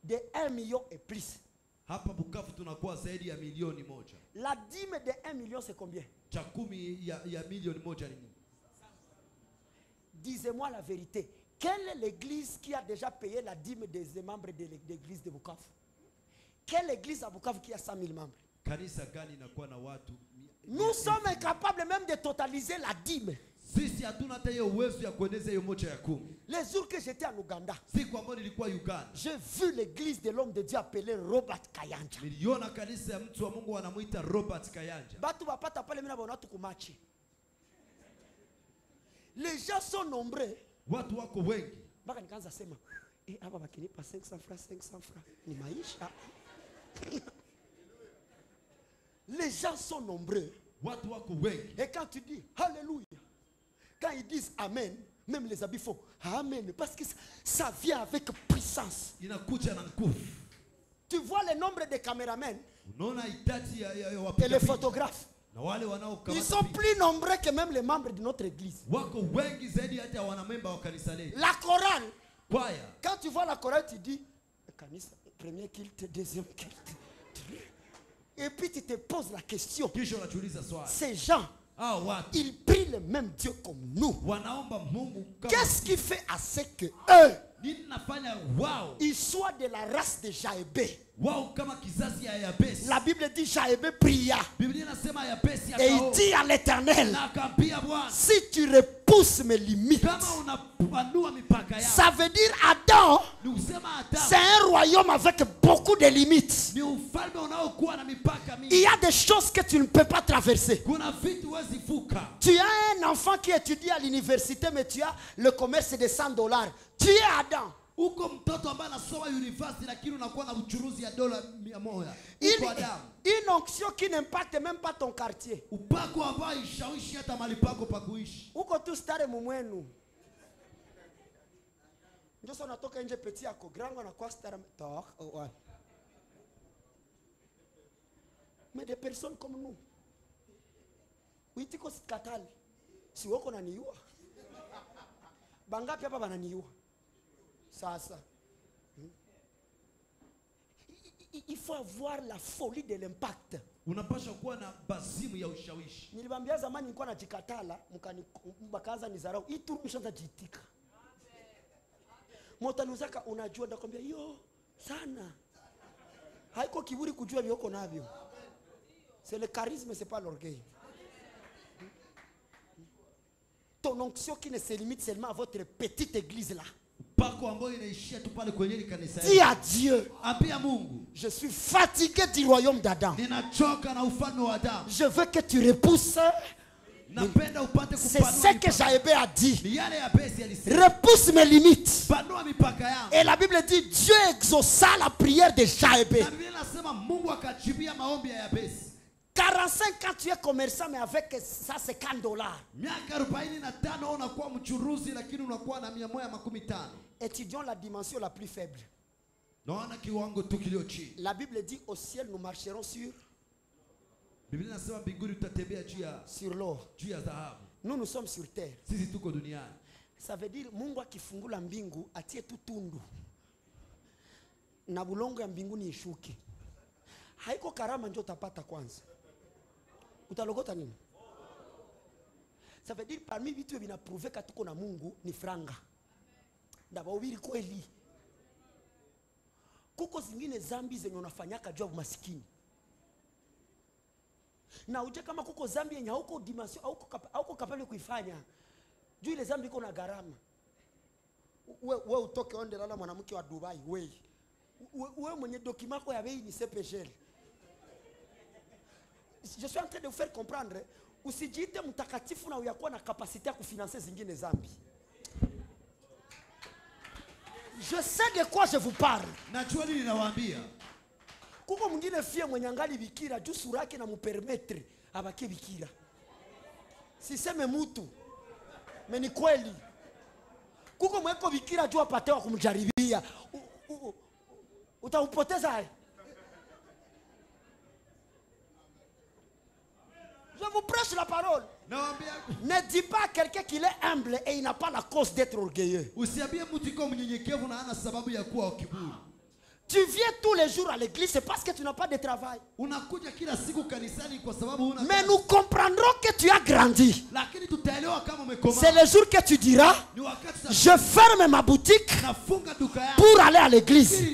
de 1 million et plus. Hapa Bukavu tunakuwa zaidi ya milioni moja. La dîme de 1 million, c'est combien? Cha 10 ya milioni moja ni nini? Disez-moi la vérité. Quelle est l'église qui a déjà payé la dîme des membres de l'église de Bukavu? Quelle église à Bukavu qui a 100 000 membres? Kanisa gani inakuwa na watu? Nous sommes incapables même de totaliser la dîme. Sisi hatuna hata hiyo uwezo ya kueneza hiyo moja ya 10. Les jours que j'étais en Ouganda, Siku ambayo nilikuwa Uganda, j'ai vu l'église de l'homme de Dieu appelé Robert Kayanja. niliona kanisa ya mtu wa Mungu wanamuita Robert Kayanja. Batu bapata pale mina bonatu kumachi. Les gens sont nombreux. Watu wako wengi. Baka nikaanza sema, hapa bakinipa 500 francs, 500 francs. Ni maisha. Les gens sont nombreux. Watu wako wengi. Et quand tu dis Alléluia, quand ils disent Amen, même les habits font Amen. Parce que ça vient avec puissance. Inakuja na nguvu. Tu vois le nombre de caméramens Unaona idadi ya et wapiga les picha. photographes. Na wale wanaokamata Ils sont picha. plus nombreux que même les membres de notre église. Wako wengi zaidi hata wanamemba wa kanisa letu. La chorale. Kwaya. Quand tu vois la chorale, tu dis Kanisa, premier culte, deuxième culte. Et puis tu te poses la question. Kisha unajiuliza swali. Ces gens, Ah, watu ils prient le même Dieu comme nous. wanaomba Mungu kama Qu'est-ce qui fait à ce que eux, nini nafanya wao? ils soient de la race de Jaébé? Wao kama kizazi ya Yabesi. La Bible dit Jaébé pria. Biblia inasema Yabesi Et il akaomba. dit à l'Éternel, Na akaambia Bwana, si tu repousses mes limites, kama unapanua mipaka yako. ça veut dire Adam, Ni usema c'est Adamu un royaume avec beaucoup de limites. ni ufalme unaokuwa na mipaka Il mingi. y a des choses que tu ne peux pas traverser. Kuna vitu huwezi vuka. Tu as un enfant qui étudie à l'université, mais tu as le commerce de $100. Tu es Adam. Uko mtoto ambaye anasoma university lakini unakuwa na uchuruzi ya dola 100. Uko Adamu. Une onction qui n'impacte même pas ton quartier. Upako ambao ishawishi hata mahali pako pa kuishi. Uko tu stare mumwenu. Ndio sasa unatoka nje peti yako, grango na kwa stare talk. Mais des personnes comme nous. Uitiko sikatali. Si wako naniua. Bangapi hapa bananiua? Sasa. Il faut avoir la folie de l'impact. Unapaswa kuwa na bazimu ya ushawishi. Nilibambia zamani nilikuwa najikatala, mkaanza nizarau. Hii tu mshaanza jitika. Motanuzaka unajua ndakwambia yo sana. Haiko kiburi kujua vyoko navyo. C'est le charisme, c'est pas l'orgueil. Ton onction qui ne se limite seulement à votre petite église là. Upako ambao inaishia tu pale kwenye kanisa. Dis à Dieu, Ambia Mungu, je suis fatigué du royaume d'Adam. ninachoka na ufalme wa Adamu. Je veux que tu repousses napenda upate C'est kupanua ce que mipaka. Jaébé a dit. Ni yale Yabesi alisema. Repousse mes limites. Panua mipaka yangu. Et la Bible dit Dieu exauça la prière de Jaébé. Na Biblia inasema Mungu akajibia maombi ya Yabesi. 45 ans tu es commerçant mais avec ça c'est $50. Miaka 45 unakuwa mchuruzi lakini unakuwa na 150. Étudions la dimension la plus faible. Naona kiwango tu kilio chini. La Bible dit au ciel nous marcherons sur Biblia inasema mbinguni tutatembea sur l'or. juu ya dhahabu. Nous sommes sur terre. Sisi tuko duniani. Ça veut dire Mungu akifungula mbingu atie tu tundu. Na bulongo ya mbinguni ishuke. Haiko karama ndio utapata kwanza. Utalogota nini? Ça veut dire parmi vitu vinaprouver que tuko na Mungu ni franga. Ndabahubiri kweli. Kuko zingine zambi zenye unafanyaka juu ya maskini. Na uje kama kuko zambi yenye hauko dimension hauko kapable kuifanya. Juu ile zambi iko na gharama. Wewe utoke onde lala mwanamke wa Dubai wewe mwenye document yako ya bei ni CPGL. Je suis en train de vous faire comprendre, usijiite mtakatifu na uyakuwa na capacité ya kufinancer zingine zambi. Je sais de quoi je vous parle. Najua nini nawaambia. Kuko mwingine fie mwenye angali bikira juu sura yake na mupermettre abaki bikira. Siseme mtu. Meni kweli. Kuko mweko bikira juu apate wa kumjaribia. Utaupoteza hai. Je vous prêche la parole. Ne dis pas à quelqu'un qu'il est humble et il n'a pas la cause d'être orgueilleux. Usiambie mtu iko mnyenyekevu na hana sababu ya kuwa kiburi. Tu viens tous les jours à l'église, c'est parce que tu n'as pas de travail. Unakuja kila siku kanisani kwa sababu huna. Mais nous comprendrons que tu as grandi. Lakini tutaelewa kama umekomaa. C'est le jour que tu diras, je ferme ma boutique pour aller à l'église.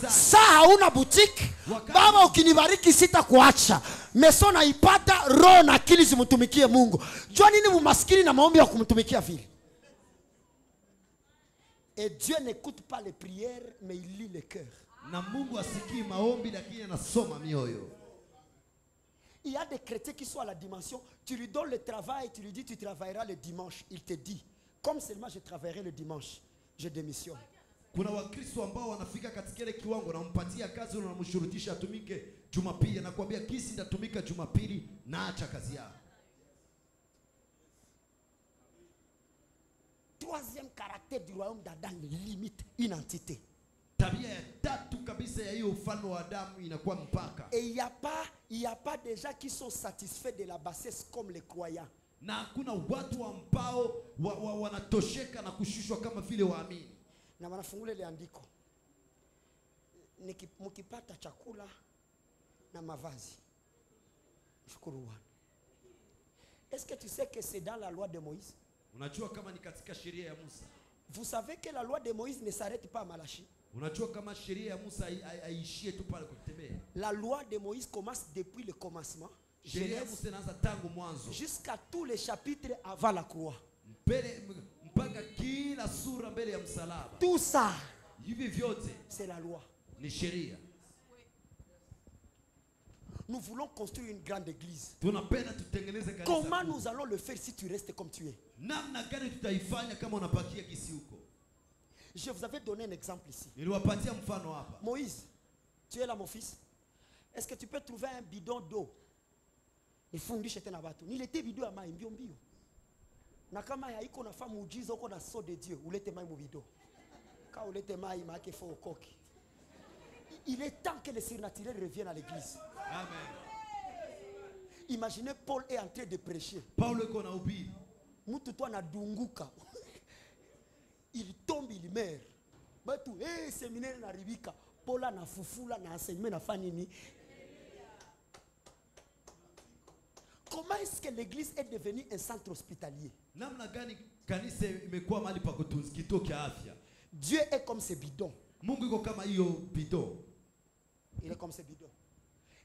Ça hauna boutique, baba ukinibariki sitakuacha. Meso na ipata roho na akili zimtumikie Mungu. Jua nini mumaskini na maombi ya kumtumikia vile. Et Dieu n'écoute pas les prières, mais il lit les cœurs. Na Mungu asikii maombi lakini anasoma mioyo. Il y a des chrétiens qui sont à la dimension, tu lui donnes le travail, tu lui dis tu travailleras le dimanche, il te dit comme seulement je travaillerai le dimanche, je démissionne. Kuna wakristo ambao wanafika katika ile kiwango na umpatia kazi na unamshurutisha atumike Jumapili, anakuambia kisi ndatumika Jumapili na acha kazi yako. Troisième caractère du royaume d'Adam, limite une entité. Tabia ya tatu kabisa ya hiyo ufalme wa Adamu inakuwa mpaka. Et il y a pas des gens qui sont satisfaits de la bassesse comme les croyants. Na hakuna watu ambao wanatosheka na kushushwa kama vile waamini. Na wanafungula ile andiko. Mkipata chakula na mavazi. Shukuru Bwana. Est-ce que tu sais que c'est dans la loi de Moïse? Unajua kama ni katika sheria ya Musa. Vous savez que la loi de Moïse ne s'arrête pas à Malachi. Unajua kama sheria ya Musa haishie tu pale kutembea. La loi de Moïse commence depuis le commencement. Sheria ya Musa inaanza tangu mwanzo. Jusqu'à tous les chapitres avant la croix. Mpaka kila sura mbele ya msalaba. Tout ça, hivi vyote c'est la loi. Ni sheria. Nous voulons construire une grande église. Tunapenda tutengeneze kanisa. Comment nous allons le faire si tu restes comme tu es? Namna gani tutaifanya kama unapakia kisi huko? Je vous avais donné un exemple ici. Niliwapatia mfano hapa. Moïse, tu es là mon fils. Est-ce que tu peux trouver un bidon d'eau? Ifundishe tena watu. Nilete bidon ya mai mbio mbio. Na kama haiko nafa muujiza uko na so de Dieu, ulete mai mu bidon. Ka ulete mai maake fo okoki. Il est temps que le surnaturel revienne à l'église. Amen. Imaginez Paul est en train de prêcher. Paulo yuko anahubiri. Mtu tu anadunguka. Il tombe, il meurt. Batu, séminaire naribika. Paul anafufula na enseignement na fanini. Comment est-ce que l'église est devenue un centre hospitalier? Namna gani kanisa imekuwa mahali pa kituo cha afya? Dieu est comme ce bidon. Mungu yuko kama hiyo bidon. Il est comme ce bidon.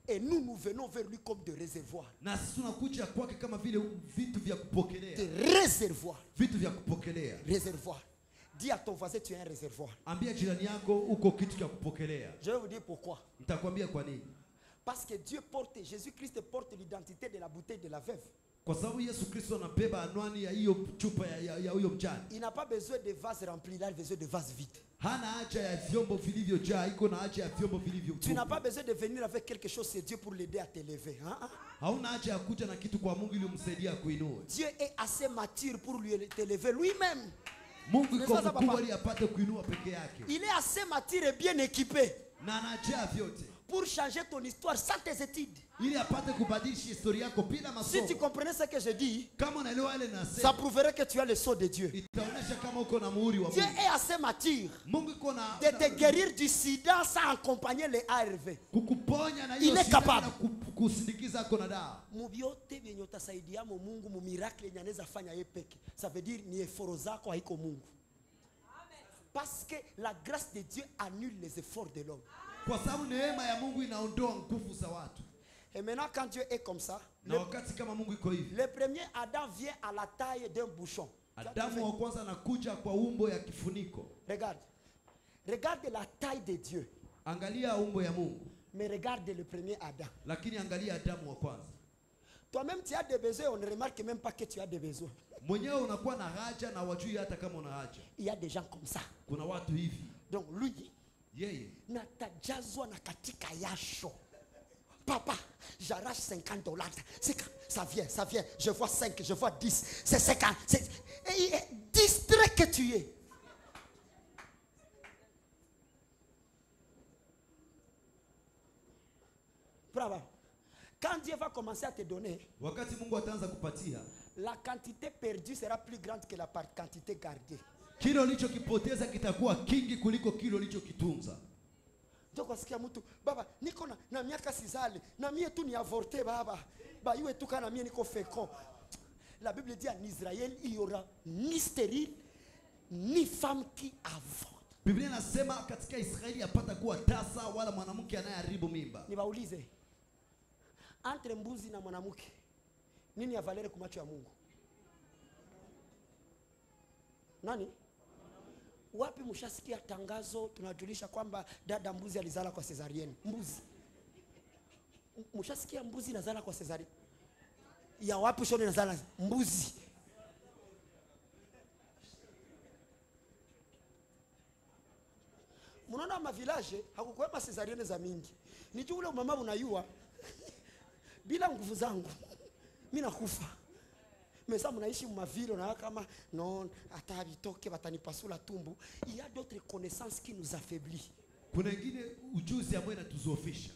Et nous venons vers lui comme de réservoirs. Na sisi tunakuja kwake kama vile vitu vya kupokelea. De réservoirs. Vitu vya kupokelea. Réservoir. Dis à ton voisin tu es un réservoir. Ambia jirani yako uko kitu cha kupokelea. Je vais vous dire pourquoi. Nitakwambia kwa nini. Parce que Dieu porte, Jésus-Christ porte l'identité de la bouteille de la veuve. Kwa sababu Yesu Kristo anabeba anwani ya hiyo chupa ya huyo mjane. Il n'a pas besoin de vase rempli, il a besoin de vase vide. Hana haja ya vyombo vilivyojaa, iko na haja ya vyombo vilivyo. Tu n'as pas besoin de venir avec quelque chose chez Dieu pour l'aider à t'élever. Hauna haja ya kuja na kitu kwa Mungu ili umsaidie kuinua. Dieu est assez mature pour lui t'élever lui-même. Mungu iko mkubwa ili apate kuinua peke yake. Il est assez mature et bien équipé. Na anajaa vyote. Pour changer ton histoire sans tes études. Ili apate kubadilisha historia yako bila masomo. Si tu comprenais ce que je dis, kama unaelewa ile nasema, ça prouverait que tu as le sceau de Dieu. Itaonyesha kama uko na muhuri wa Dieu Mungu. est assez mature Mungu iko na de te guérir du sida sans accompagner les ARV. Kukuponya na Il hiyo est capable. Kusindikiza kona dawa. Mubiote vyenye utasaidia Mungu mu miracle yenye anaweza fanya yeye peke. Ça veut dire ni effort zako haiko Mungu. Parce que la grâce de Dieu annule les efforts de l'homme. Kwa sababu neema ya Mungu inaondoa nguvu za watu. Et maintenant quand Dieu est comme ça, Na wakati kama Mungu iko hivi, le premier Adam vient à la taille d'un bouchon. Adamu wa kwanza anakuja kwa umbo ya kifuniko. Regarde. Regarde la taille de Dieu. Angalia umbo ya Mungu. Mais regarde le premier Adam. Lakini angalia Adamu wa kwanza. Toi-même tu as des besoins, on ne remarque même pas que tu as des besoins. Mwenyewe unakuwa na haja na wajui hata kama una haja. Il y a des gens comme ça. Kuna watu hivi. Donc lui, yeye natajazwa na katika yasho. Papa, j'arrache $50. Ça vient. Je vois 5, je vois 10. C'est 50. Et distrait que tu es. Bravo. Quand Dieu va commencer à te donner, wakati Mungu ataanza kupatia, la quantité perdue sera plus grande que la quantité gardée. Kile ulichokipoteza kitakuwa kingi kuliko kile ulichokitunza. Ndio kusikia mtu, baba niko na miaka sizali, na mie tu ni avorté baba. Ba iwe tu kana mie niko fécond. La Bible dit en Israël, il y aura ni stérile ni femme qui avorte. Biblia inasema katika Israeli hapata kuwa tasa wala mwanamke anayeharibu mimba. Nibaulize, entre mbuzi na mwanamke, nini ya valere kumacho ya Mungu? Nani? Wapi mshasikia tangazo tunajulisha kwamba dada mbuzi alizala kwa cesarienne? Mbuzi. Mshasikia mbuzi inazala kwa cesarienne? Ya wapi shoni inazala mbuzi? Munaona ma village hakukuwa ma cesarienne za mingi. Nijua ule mama unayua bila nguvu zangu mimi nakufa. Mesa mnaishi mavilo na kama non hata vitoke batanipasula tumbu. Il y a d'autres connaissances qui nous affaiblissent. Kuna ingine ujuzi ambao inatuzofisha.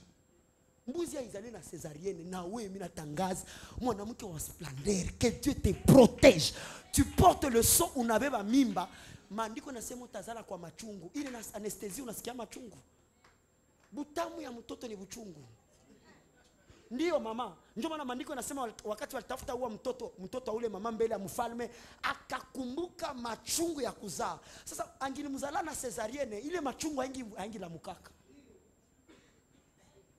Mbuzi aizali na césarienne na wewe mimi natangaza mwanamke wa splendeur, que Dieu te protège. Tu portes le son unabeba mimba. Maandiko nasema utazala kwa machungu. Ile na anesthesia unasikia machungu. Butamu ya mtoto ni buchungu. Ndio mama, ndio maana maandiko yanasema wakati walitafuta huwa mtoto ule mama mbele ya mfalme akakumbuka machungu ya kuzaa. Sasa angilimzala na césarienne, ile machungu haingi la mukaka.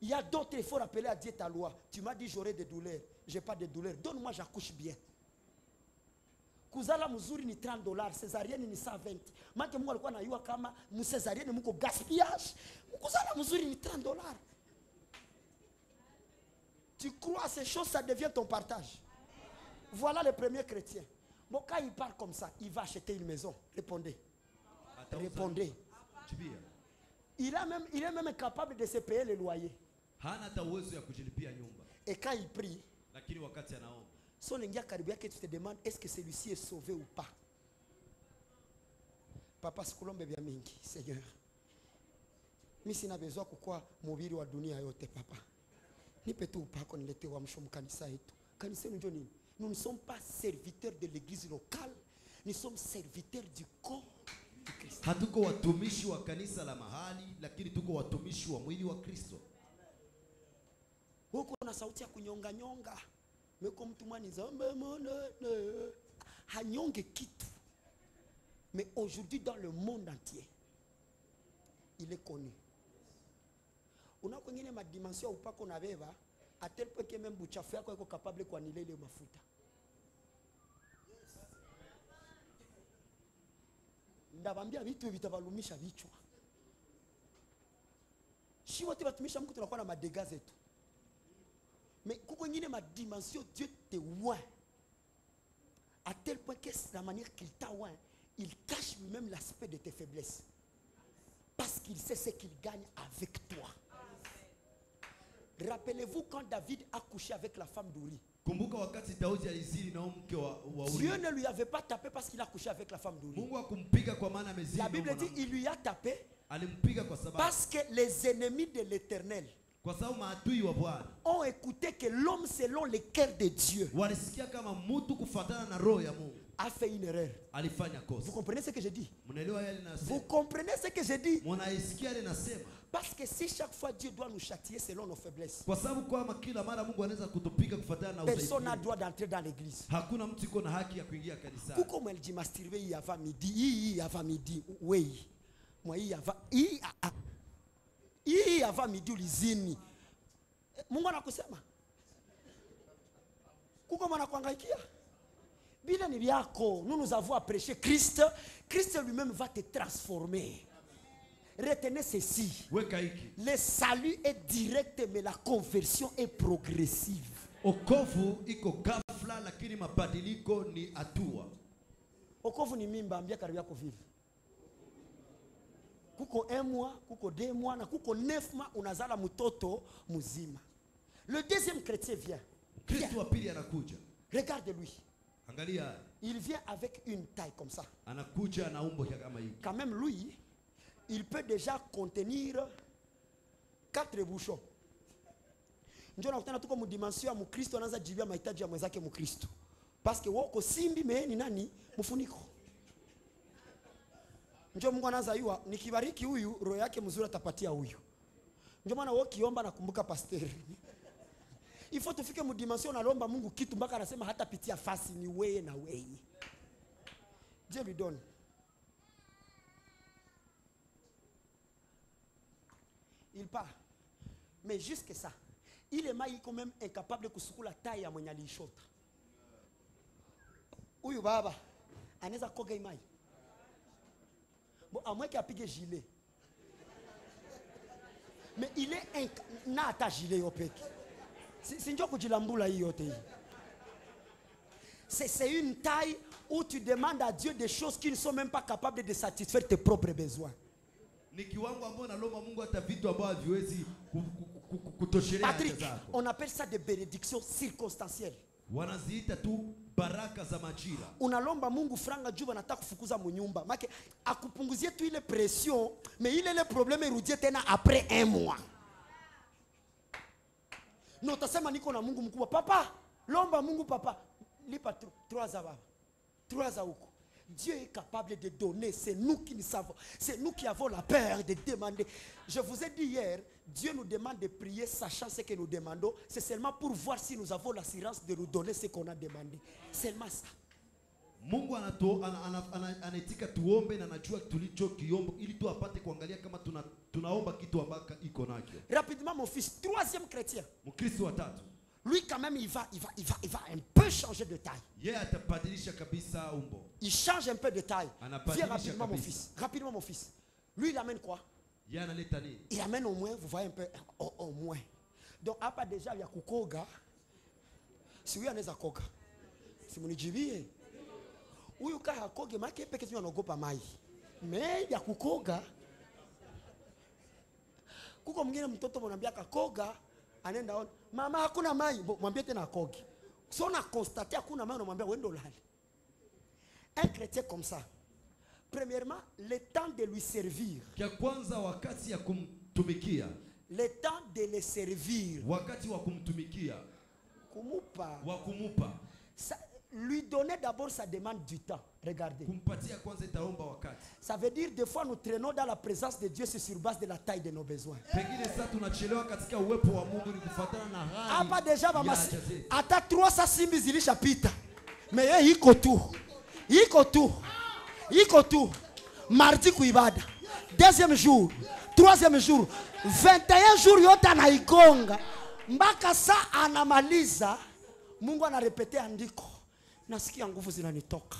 Il y a d'autres, il faut rappeler à Dieu ta loi. Tu m'as dit j'aurai des douleurs, j'ai pas de douleurs. Donne-moi, j'accouche bien. Kuzala mzuri ni $30, césarienne ni 120. Maana Mungu alikuwa anajua kama césarienne mko gaspillage. Kuzala mzuri ni $30. Tu crois à ces choses, ça devient ton partage. Voilà le premier chrétien. Bon, quand il parle comme ça, il va acheter une maison. Répondez. Répondez. Il est même capable de se payer le loyer. Et quand il prie, son ingia karibia que tu te demandes est-ce que celui-ci est sauvé ou pas. Papa sikulombe bya mingi, Seigneur. Mimi sina besoin kukua mhubiri wa dunia yote papa. Nipe tu upako nilete uamsho mkanisa yetu. Kanisa ndio nini? Nous ne sommes pas serviteurs de l'église locale, nous sommes serviteurs du corps du Christ. Hatuko watumishi wa kanisa la mahali, lakini tuko watumishi wa mwili wa Kristo. Huko na sauti ya kunyonga nyonga. Meko mtu mwani zambe monene. Hanyonge kitu. Mais aujourd'hui dans le monde entier, il est connu. Una kwengine ma dimension upako na beba à tel point que même buchafu yako iko capable kwa nile ile mafuta. Ndabambia vitu vitabalumisha vichwa. Si wote batumisha Mungu tunakuwa na madega zetu. Mais kuko ngine ma dimension, Dieu te oint. À tel point que c'est la manière qu'il t'a oint, il cache lui-même l'aspect de tes faiblesses. Parce qu'il sait ce qu'il gagne avec toi. Rappelez-vous quand David a couché avec la femme d'Uri. Dieu ne lui avait pas tapé parce qu'il a couché avec la femme d'Uri. La Bible dit qu'il lui a tapé parce que les ennemis de l'Éternel ont écouté que l'homme selon le cœur de Dieu a fait une erreur. Vous comprenez ce que je dis? Vous comprenez ce que je dis? Parce que si chaque fois Dieu doit nous châtier selon nos faiblesses, personne n'a droit d'entrer dans l'église. Kuko mwelji mastirwe hii ava midi, hii ava midi, wei. Mwa hii ava midi ulizini. Mungu anakusema. Kuko mwana kuangaikia. Bila ni biako, nous avons à prêcher Christ. Christ lui-même va te transformer. Retenez ceci. Le salut est direct, mais la conversion est progressive. Okovu iko ghafla lakini mabadiliko ni hatua. Okovu ni mimba ambia karibia kuvivi. Kuko 1 mois, kuko 2 mois, na kuko 9 mois unazala mtoto muzima. Le deuxième chrétien vient. Kristo wa pili anakuja. Regarde-lui. Angalia. Il vient avec une taille comme ça. Anakuja na umbo kama hili. Quand même lui, il peut déjà contenir 4 bouchons. Ndio nakutana tuko mu dimension ya Mkristo anaanza jibia mahitaji ya mwenzake Mkristo. Parce que wako simbi me ni nani mfuniko. Ndio Mungu anaanza yua nikibariki huyu roho yake mzuri atapatia huyu. Ndio maana wao kiomba nakumbuka pastor. Il faut tufike mu dimension nalomba Mungu kitu mpaka anasema hata pitia fasi ni wewe na wewe. Dieu lui donne. Il part. Mais jusque ça, il est quand même incapable de kusukula taille ya mwenye alishota. Huyu baba anaweza koga imai. Bon, à moins qu'il apige gilet. Mais il est na ata gilet yopeki. Si ndio kujilambula hii yote hii. C'est une taille où tu demandes à Dieu des choses qui ne sont même pas capables de satisfaire tes propres besoins. Patrick, on appelle ça des bénédictions circonstancielles. Unalomba Mungu franga juba nataka kufukuza munyumba. Make akupunguzie tu ile pression, mais il est le problème irudie tena après 1 mois. Non, tasema niko na Mungu mkubwa. Papa, lomba Mungu papa. Lipa 3 za baba. 3 za huko. Dieu est capable de donner, c'est nous qui le savons. C'est nous qui avons la peur de demander. Je vous ai dit hier, Dieu nous demande de prier sachant ce que nous demandons. C'est seulement pour voir si nous avons l'assurance de nous donner ce qu'on a demandé. Seulement ça. Mungu anatika tuombe na anajua tulichokiomba ili tu apate kuangalia kama tunaomba kitu ambaka iko nacho. Rapidement mon fils, 3e chrétien. Mkristo wa tatu. Lui quand même il va un peu changer de taille. Il change un peu de taille. Viens rapidement mon fils. Rapidement mon fils. Lui il amène quoi? Il amène au moins, vous voyez un peu au moins. Donc hapa déjà il y a kukoga. Si oui anaweza koga. Si munijibie. Huyu ka koge make peke tu anaogopa mai. Mais ya kukoga. Kuko mwingine mtoto mwanambia kakoga. Anenda on mama hakuna mai mwambie tena akoge. So na constater hakuna mai unamwambia wendo lali. Un chrétien comme ça. Premièrement, le temps de lui servir. Kia kwanza wakati ya kumtumikia. Le temps de le servir. Wakati wa kumtumikia. Kumupa. Wa kumupa. Lui donner d'abord ça demande du temps. Regardez. Kumpatia kwanza itaomba wakati. Ça veut dire des fois nous traînons dans la présence de Dieu sur base de la taille de nos besoins. Pengine sasa tunachelewa katika uwepo wa Mungu ni kufuatana na hali. Hapa deja mama hata 300 simbi zilishapita. Mais yeye iko tu. Iko tu. Iko tu. Mardi kuibada. 2e jour, 3e jour, 21 jours yote anaigonga. Mpaka saa anamaliza Mungu anarepete andiko. Nasikia nguvu zinanitoka.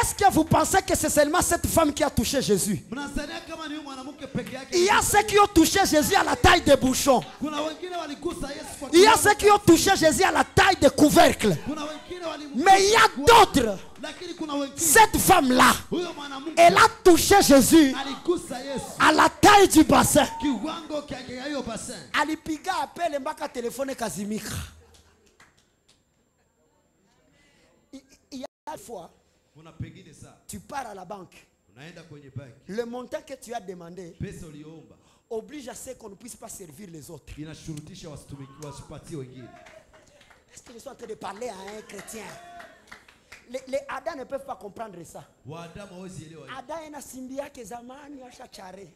Est-ce que vous pensez que c'est seulement cette femme qui a touché Jésus? Mnadhania kama ni huyu mwanamke peke yake? Il y a ceux qui ont touché Jésus à la taille des bouchons. Kuna wengine waligusa Yesu kwa Il y a ceux qui ont touché Jésus à la taille des couvercles. kuna wengine walimgusa. Mais il y a d'autres. Lakini kuna wengine Cette femme-là, huyo mwanamke elle a touché Jésus aligusa Yesu à la taille du bassin. kiwango kia hiyo bassin. Alipiga appel mpaka telefone kazimika. Il y a une fois, Kuna pengine saa tu pars à la banque. unaenda kwenye banki, Le montant que tu as demandé pesa uliyoomba oblige à ce qu'on ne puisse pas servir les autres. inashurutisha wasipatie wengine. Est-ce que je suis en train de parler à un chrétien? Les Adam ne peuvent pas comprendre ça. Waadamu hawezi elewa hiyo. Adam anasimbi yake zamani ashachare.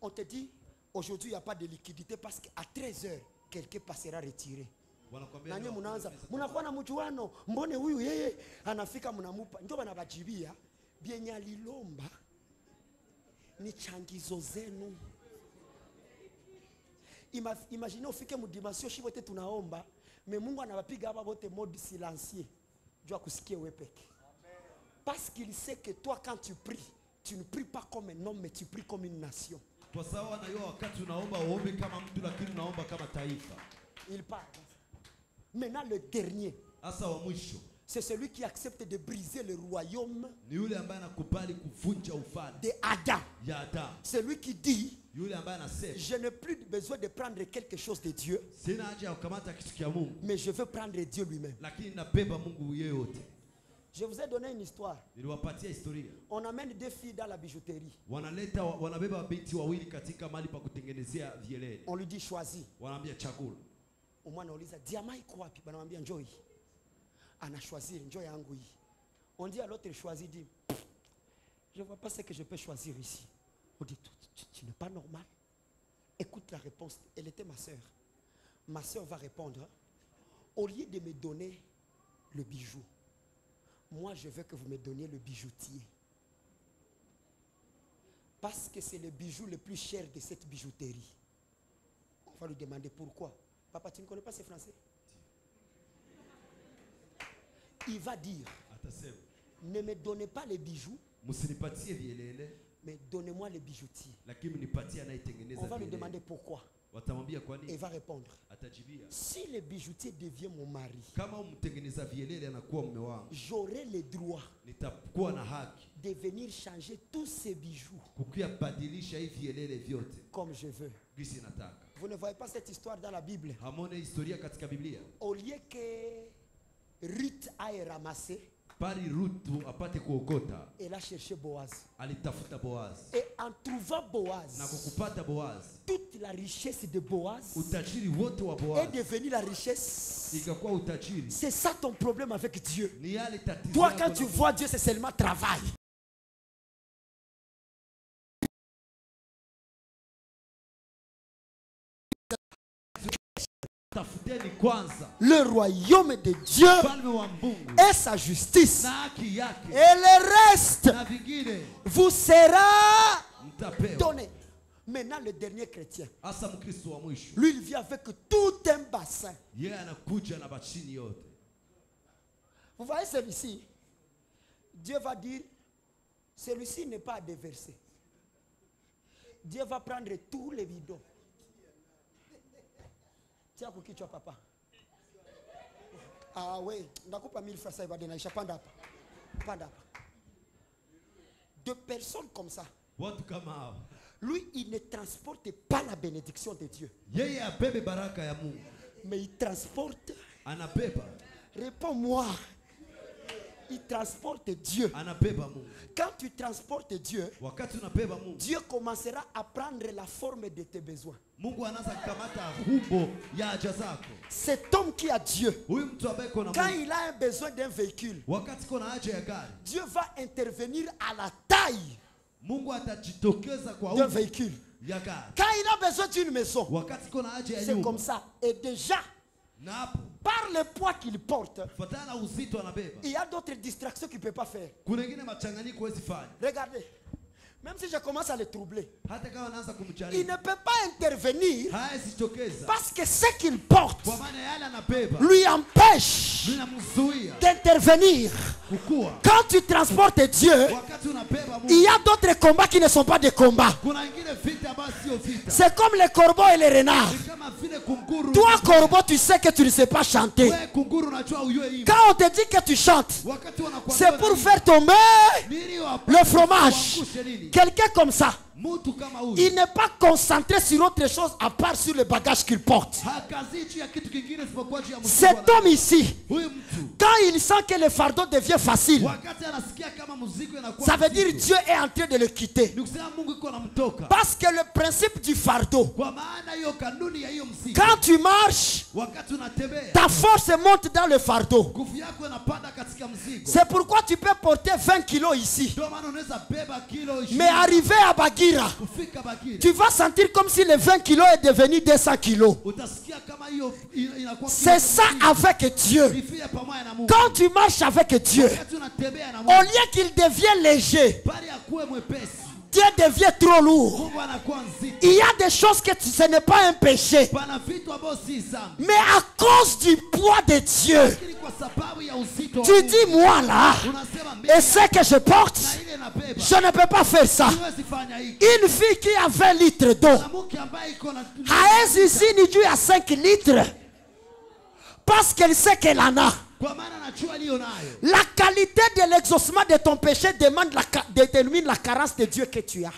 On te dit, aujourd'hui il n'y a pas de liquidité parce qu'à 13h, quelqu'un passera retirer. Wanakuambia Nanye leo munaanza, unaweza munakuwa na mjuano, mbone huyu yeye anafika munamupa. Ndio banabajibia, bienya alilomba ni changizo zenu. Imaginez ufike mudimension shibote tunaomba, mais Mungu anawapiga hapa wote mode silencieux. Jua kusikie wewe peke. Parce qu'il sait que toi quand tu pries, tu ne pries pas comme un homme mais tu pries comme une nation. Kwa sababu anajua wakati unaomba uombe kama mtu lakini unaomba kama taifa. Il parle. Maintenant le dernier, Asa wa mwisho c'est celui qui accepte de briser le royaume ni yule ambaye anakubali kuvunja ufalme de Adam. ya Adamu. Celui qui dit, Yule ambaye anasema je n'ai plus besoin de prendre quelque chose de Dieu, sina haja ya kukamata kitu kia Mungu, mais je veux prendre Dieu lui-même. lakini nabeba Mungu yeyote. Je vous ai donné une histoire. Niliwapatia historia. On amène deux filles dans la bijouterie. Wanabeba binti wawili katika mali pa kutengenezea vielele. On lui dit choisis. Wanaambia chakula. Umwana uliza diamant iko wapi? Banamwambia njoo hii. Ana choisir njoo yangu hii. On dit à l'autre choisis, dit je vois pas ce que je peux choisir ici. On dit tu n'es pas normal. Écoute la réponse. Elle était ma sœur. Ma sœur va répondre, au lieu de me donner le bijou, moi je veux que vous me donniez le bijoutier. Parce que c'est le bijou le plus cher de cette bijouterie. On va lui demander pourquoi. Papa, tu ne connais pas ces Français? Il va dire, ne me donnez pas les bijoux, mais donnez-moi les bijoutiers. On va lui demander pourquoi. Et il va répondre, si le bijoutier devient mon mari, j'aurai le droit de venir changer tous ces bijoux comme je veux. Vous ne voyez pas cette histoire dans la Bible? Au lieu que Ruth aille ramasser, elle a cherché Boaz. Et en trouvant Boaz, toute la richesse de Boaz est devenue la richesse. C'est ça ton problème avec Dieu. Toi, quand tu vois Dieu, c'est seulement travail. Le royaume de Dieu et sa justice, et le reste vous sera donné. Maintenant le dernier chrétien, lui il vient avec tout un bassin. Vous voyez celui-ci, Dieu va dire, celui-ci n'est pas à déverser. Dieu va prendre tous les bidons. Tiens, pour qui tu as papa? Ah oui, ndakupa 1000 francs, ça va donner. Panda. De personnes comme ça. Lui, il ne transporte pas la bénédiction de Dieu. Mais il transporte. Réponds-moi. Il transporte Dieu. Quand tu transportes Dieu, Dieu commencera à prendre la forme de tes besoins. Cet homme qui a Dieu, quand il a un besoin d'un véhicule, Dieu va intervenir à la taille d'un véhicule. Quand il a besoin d'une maison, c'est comme ça. Et déjà, par le poids qu'il porte, il y a d'autres distractions qu'il ne peut pas faire. Regardez, Même si je commence à le troubler, hata kama anaanza il kumjaribu ne peut pas intervenir hawezi tokeza, parce que ce qu'il porte kwa maana yale anabeba lui empêche linamzuia d'intervenir. kukua. Quand tu transportes Dieu, Wakati unabeba il Mungu, y a d'autres combats qui ne sont pas des combats. kuna ingine vita ambayo sio vita. C'est comme les corbeaux et les renards. Ni kama vile kunguru. Toi, corbeau, tu sais que tu ne sais pas chanter. Wewe kunguru unajua uyue imba. Quand on te dit que tu chantes, Wakati wanakuambia c'est pour faire tomber le fromage. Quelqu'un comme ça, Mtu kama huyu il n'est pas concentré sur autre chose à part sur le bagage qu'il porte. hakazi juu ya kitu kingine isipokuwa juu ya mzigo. Cet homme ici, Huyu mtu quand il sent que le fardeau devient facile, wakati anasikia kama mzigo inakuwa ça veut dire mzito, Dieu est en train de le quitter. ni kusema Mungu iko anamtoka. Parce que le principe du fardeau, Kwa maana hiyo kanuni ya hiyo mzigo, quand tu marches, wakati unatembea ta force monte dans le fardeau. nguvu yako inapanda katika mzigo. C'est pourquoi tu peux porter 20 kilos ici. Ndio maana unaweza beba kilo 20 Mais arrivé à Bagira, kufika Bakiri, tu vas sentir comme si les 20 kilos est devenu 200 kilos. utasikia kama hiyo inakuwa C'est ça avec Dieu. ifia pamoja na Mungu. Quand tu marches avec Dieu, Wakati unatembea na au Mungu, lieu qu'il devienne léger, bali akuwe mwepesi, Dieu devient trop lourd. Mungu anakuwa nzito. Il y a des choses que ce n'est pas un péché. Pana vitu ambavyo si dhambi, Mais à cause du poids de Dieu, lakini kwa sababu ya uzito wa tu Mungu, dis moi là, unasema et ce que je porte, na ile nabeba je ne peux pas faire ça. siwezi fanya hiki. Une fille qui a 20 litres d'eau, Na mke ambaye iko na haezi ici ni juu à 5 litres. Parce qu'elle sait qu'elle en a. kwa maana anajua aliyo nayo. La qualité de l'exaucement de ton péché détermine la carence de Dieu que tu as.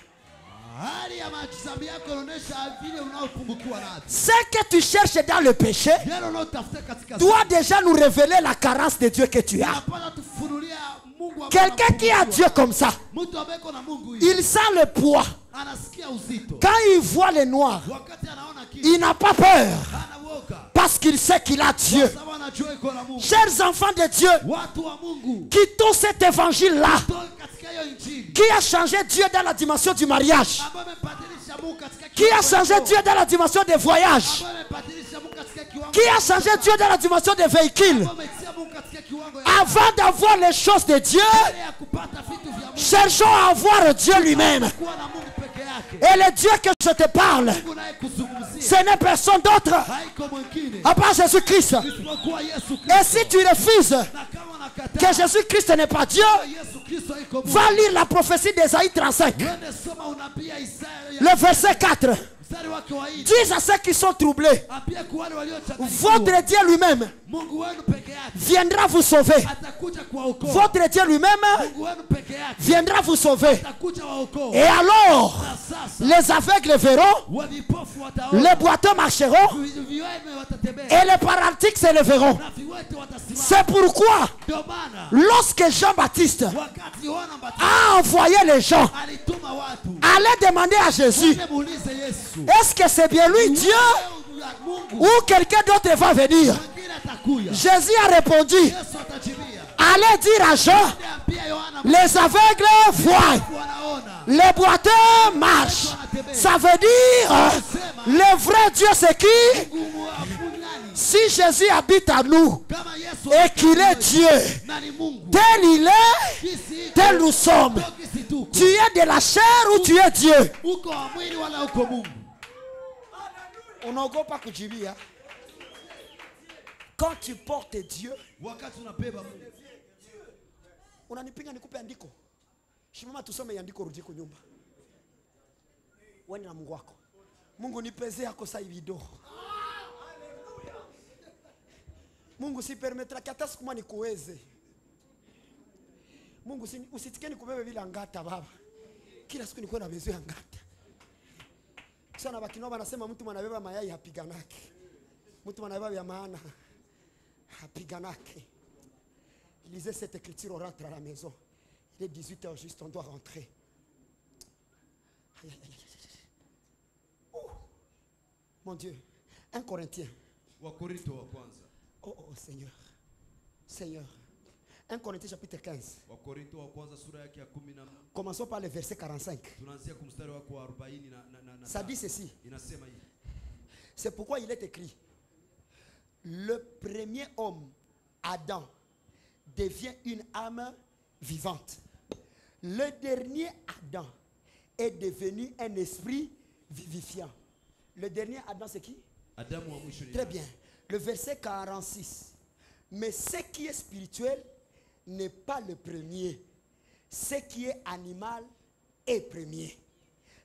Hali ya madhambi yako inaonyesha vile unaopungukiwa navyo. Ce que tu cherches dans le péché Yale unaotafuta katika doit déjà nous révéler la carence de Dieu que tu as. hapana tufunulia Mungu ambaye Quelqu'un qui a Dieu comme ça, mtu ambaye iko na Mungu hivi il sent le poids. anasikia uzito. Quand il voit les noirs, Wakati anaona kitu il n'a pas peur anawoka parce qu'il sait qu'il a Dieu. sababu anajua iko na Mungu. Chers enfants de Dieu, Watu wa Mungu quittons cet évangile-là toka katika hiyo injili qui a changé Dieu dans la dimension du mariage, ambayo imebadilisha Mungu katika qui a kiwango changé cha Dieu dans la dimension des voyages, ambayo imebadilisha Mungu katika kiwango qui a changé Dieu dans la dimension des véhicules. ambayo imetia Mungu katika kiwango ya Avant d'avoir les choses de Dieu, mbele ya kupata vitu vya Mungu, cherchons à avoir Dieu lui-même. kuwa na Mungu peke yake. Et le Dieu que je te parle, Mungu naye kuzungumzia ce n'est personne d'autre haiko mwingine à part Jésus-Christ. isipokuwa Yesu Et Kristo. si tu refuses Na kama unakataa que Jésus-Christ n'est pas Dieu, Yesu Kristo iko Mungu, va lire la prophétie d'Ésaïe 35, uende soma unabii ya Isaya le verset 4. mstari wake wa 4. Dis à ceux qui sont troublés, Ambia kwa wale waliochanganyikiwa, votre Dieu lui-même Mungu wenu peke yake viendra vous sauver. atakuja kuwaokoa. Votre Dieu lui-même Mungu wenu peke yake viendra vous sauver. atakuja waokoa. Et alors, Na sasa les aveugles verront, wavipofu wataona, les boiteux marcheront viwete watatembea, et les paralytiques se leveront. na viwete watasimama. C'est pourquoi, Ndio maana lorsque Jean-Baptiste wakati Yohana Mbatizaji a envoyé les gens alituma watu aller demander à Jésus, waende muulize Yesu, est-ce que c'est bien lui Dieu Mungu ou quelqu'un d'autre va venir? mwingine atakuja. Jésus a répondu, Yesu atajibia, allez dire à Jean, ambia Yohana les aveugles voient, wanaona, les boiteux marchent. Ça veut dire, le vrai Dieu c'est qui? Mungu wa nani? Si Jésus habite à nous Kama Yesu et qu'il est Dieu, nani Mungu? tel il est, Kisi tel nous sommes. kisi tuko. Tu es de la chair ou tu es Dieu? Uko wa mwili wala uko Mungu? Unaogopa kujibia. Quand tu portes Dieu, Wakati unabeba Mungu, unanipiga nikupe andiko. Shimama tusome andiko, rudi kwa nyumba. Wewe na Mungu wako. Mungu nipeze yako sasa hivi do. Mungu si permettra hata siku moja nikuweze. Mungu usitike nikubebe bila ngata baba. Kila siku niko na bezo ya ngata. Sana bakinoba nasema mtu mwanabeba mayai hapiganake. Mtu mwanabeba ya maana hapiganake. Lisez cette écriture, on rentre à la maison. Il est 18h juste, on doit rentrer. Aïe, aïe, aïe, aïe. Oh, mon Dieu. 1 Corinthiens. Wakorintho wa kwanza. Oh, oh, Seigneur. Seigneur. 1 Corinthiens chapitre 15. Wakorintho wa kwanza sura yake ya 10. Commençons par le verset 45. Tunaanzia kumstari wake wa 40 na Ça dit ceci. inasema hivi. C'est pourquoi il est écrit. Le premier homme, Adam, devient une âme vivante. Le dernier Adam est devenu un esprit vivifiant. Le dernier Adam, c'est qui? Très bien. Le verset 46. Mais ce qui est spirituel n'est pas le premier. Ce qui est animal est premier.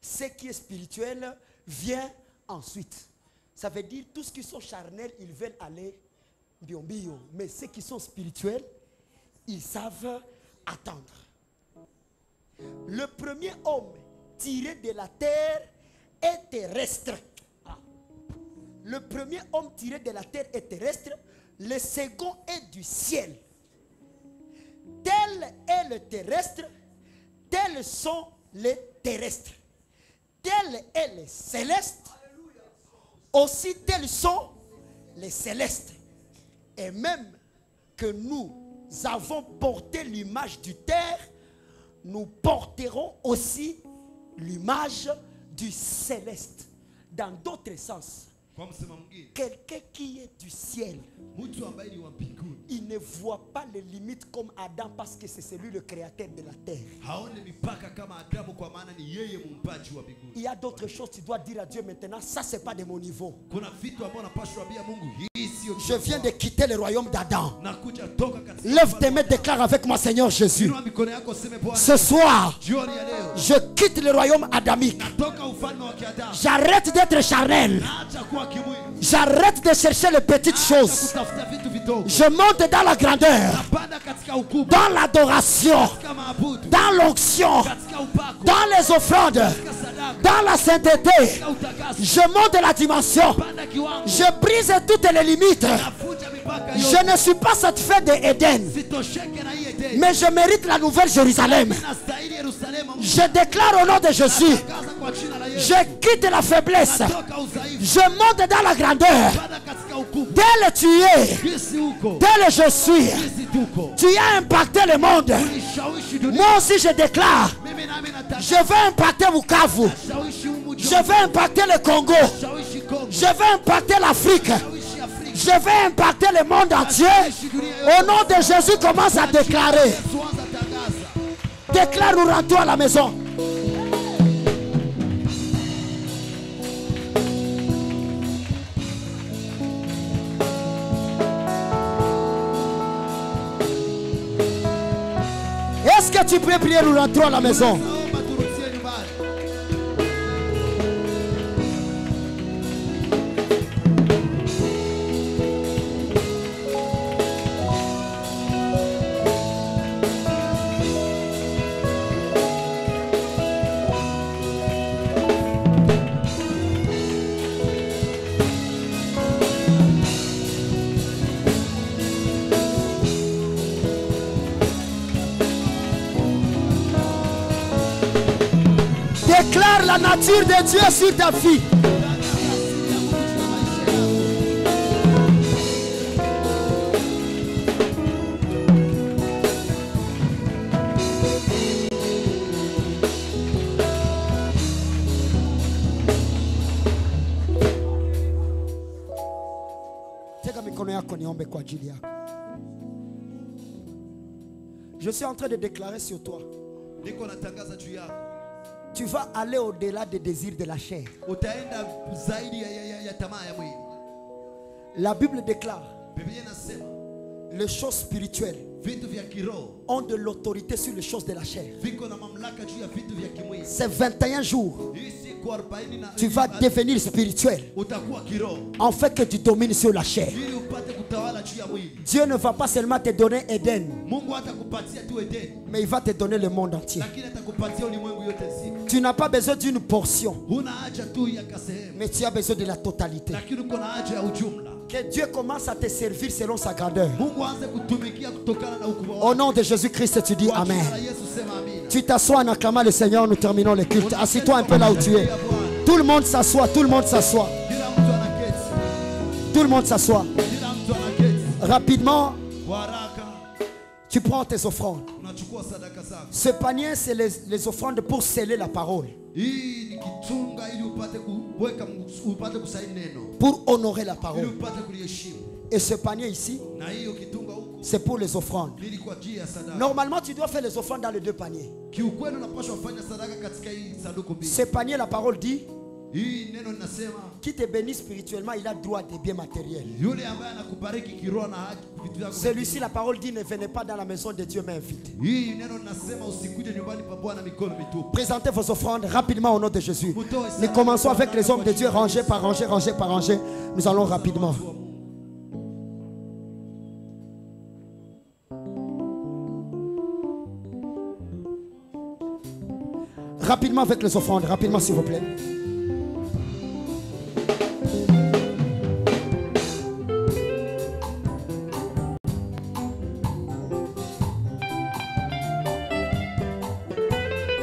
Ce qui est spirituel vient ensuite. Ça veut dire tous qui sont charnels, ils veulent aller bio. Mais ceux qui sont spirituels, ils savent attendre. Le premier homme tiré de la terre est terrestre. Le premier homme tiré de la terre est terrestre. Le second est du ciel. Tel est le terrestre, tels sont les terrestres. Tel est le céleste, aussi tels sont les célestes. Et même que nous avons porté l'image du terre, nous porterons aussi l'image du céleste. Dans d'autres sens, quelqu'un qui est du ciel, il ne voit pas les limites comme Adam parce que c'est celui le créateur de la terre. Il y a d'autres choses tu dois dire à Dieu maintenant. Ça c'est pas de mon niveau. Je viens de quitter le royaume d'Adam. Lève tes mains, déclare avec moi, Seigneur Jésus. Ce soir, je quitte le royaume adamique. J'arrête d'être charnel. J'arrête de chercher les petites choses. Je monte dans la grandeur, dans l'adoration, dans l'onction, dans les offrandes, dans la sainteté. Je monte la dimension. Je brise toutes les limites. Je ne suis pas satisfait d'Éden, mais je mérite la nouvelle Jérusalem. Je déclare au nom de Jésus, je quitte la faiblesse. Je monte dans la grandeur. Tel tu es, tel je suis. Tu as impacté le monde. Moi aussi je déclare, je vais impacter Bukavu. Je vais impacter le Congo. Je vais impacter l'Afrique. Je vais impacter le monde entier. Au nom de Jésus, commence à déclarer. Déclare ou rends-toi à la maison. Est-ce que tu peux prier ou rends-toi à la maison? Déclare la nature de Dieu sur ta vie. Tega mikono yako niombe kwa ajili yako. Je suis en train de déclarer sur toi. Tu vas aller au-delà des désirs de la chair. La Bible déclare, les choses spirituelles ont de l'autorité sur les choses de la chair. Ces 21 jours, tu vas devenir spirituel en fait que tu domines sur la chair. Dieu ne va pas seulement te donner Éden, mais il va te donner le monde entier. Tu n'as pas besoin d'une portion, mais tu as besoin de la totalité. Que Dieu commence à te servir selon sa grandeur. Au nom de Jésus-Christ, tu dis Amen. Tu t'assois en acclamant le Seigneur, nous terminons le culte. Assis-toi un peu là où tu es. Tout le monde s'assoit, tout le monde s'assoit. Tout le monde s'assoit. Rapidement, tu prends tes offrandes. Ce panier, c'est les offrandes pour sceller la parole. Pour honorer la parole. Et ce panier ici, c'est pour les offrandes. ilikuwa juu ya sadaka. Normalement, tu dois faire les offrandes dans les deux paniers. Kiukweli unapaswa kufanya sadaka katika hii sanduku mbili. Ce panier, la parole dit, Hii neno linasema qui te bénit spirituellement, il a droit à des biens matériels. yule ambaye anakubariki kiroho na haki vitu vyako. Celui-ci, la parole dit, ne venez pas dans la maison de Dieu main vide. Hii neno linasema usikuje nyumbani pa Bwana mikono mitupu. Présentez vos offrandes rapidement au nom de Jésus. Nous commençons avec les hommes de Dieu, rangés par rangée, rangés par rangée. Nous allons rapidement. Rapidement avec les offrandes, rapidement s'il vous plaît.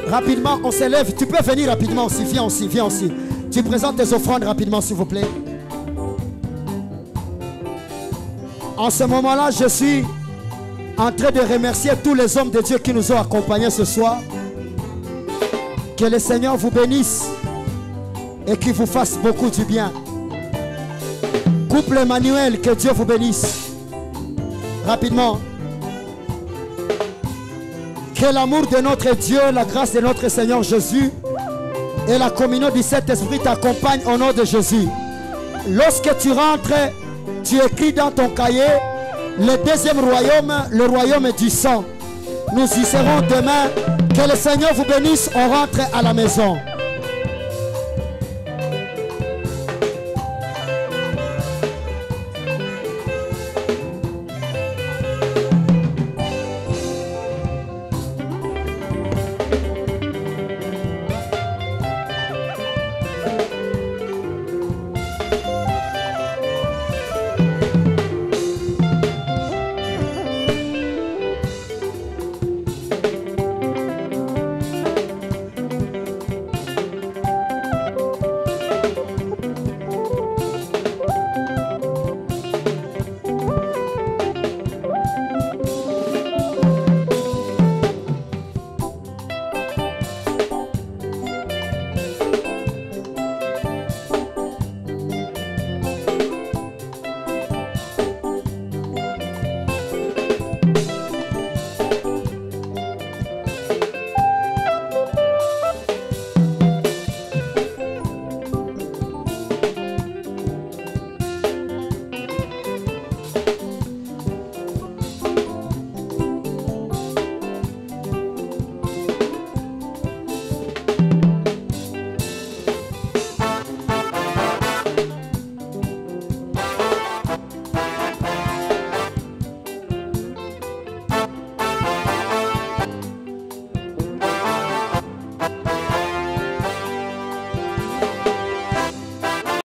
Rapidement, on s'élève. Tu peux venir rapidement aussi. Viens aussi, viens aussi. Tu présentes tes offrandes rapidement s'il vous plaît. En ce moment-là, je suis en train de remercier tous les hommes de Dieu qui nous ont accompagnés ce soir. Que le Seigneur vous bénisse et qu'il vous fasse beaucoup du bien. Couple Emmanuel, que Dieu vous bénisse. Rapidement. Que l'amour de notre Dieu, la grâce de notre Seigneur Jésus et la communion du Saint-Esprit t'accompagnent au nom de Jésus. Lorsque tu rentres, tu écris dans ton cahier le deuxième royaume, le royaume du sang. Nous y serons demain. Que le Seigneur vous bénisse. On rentre à la maison.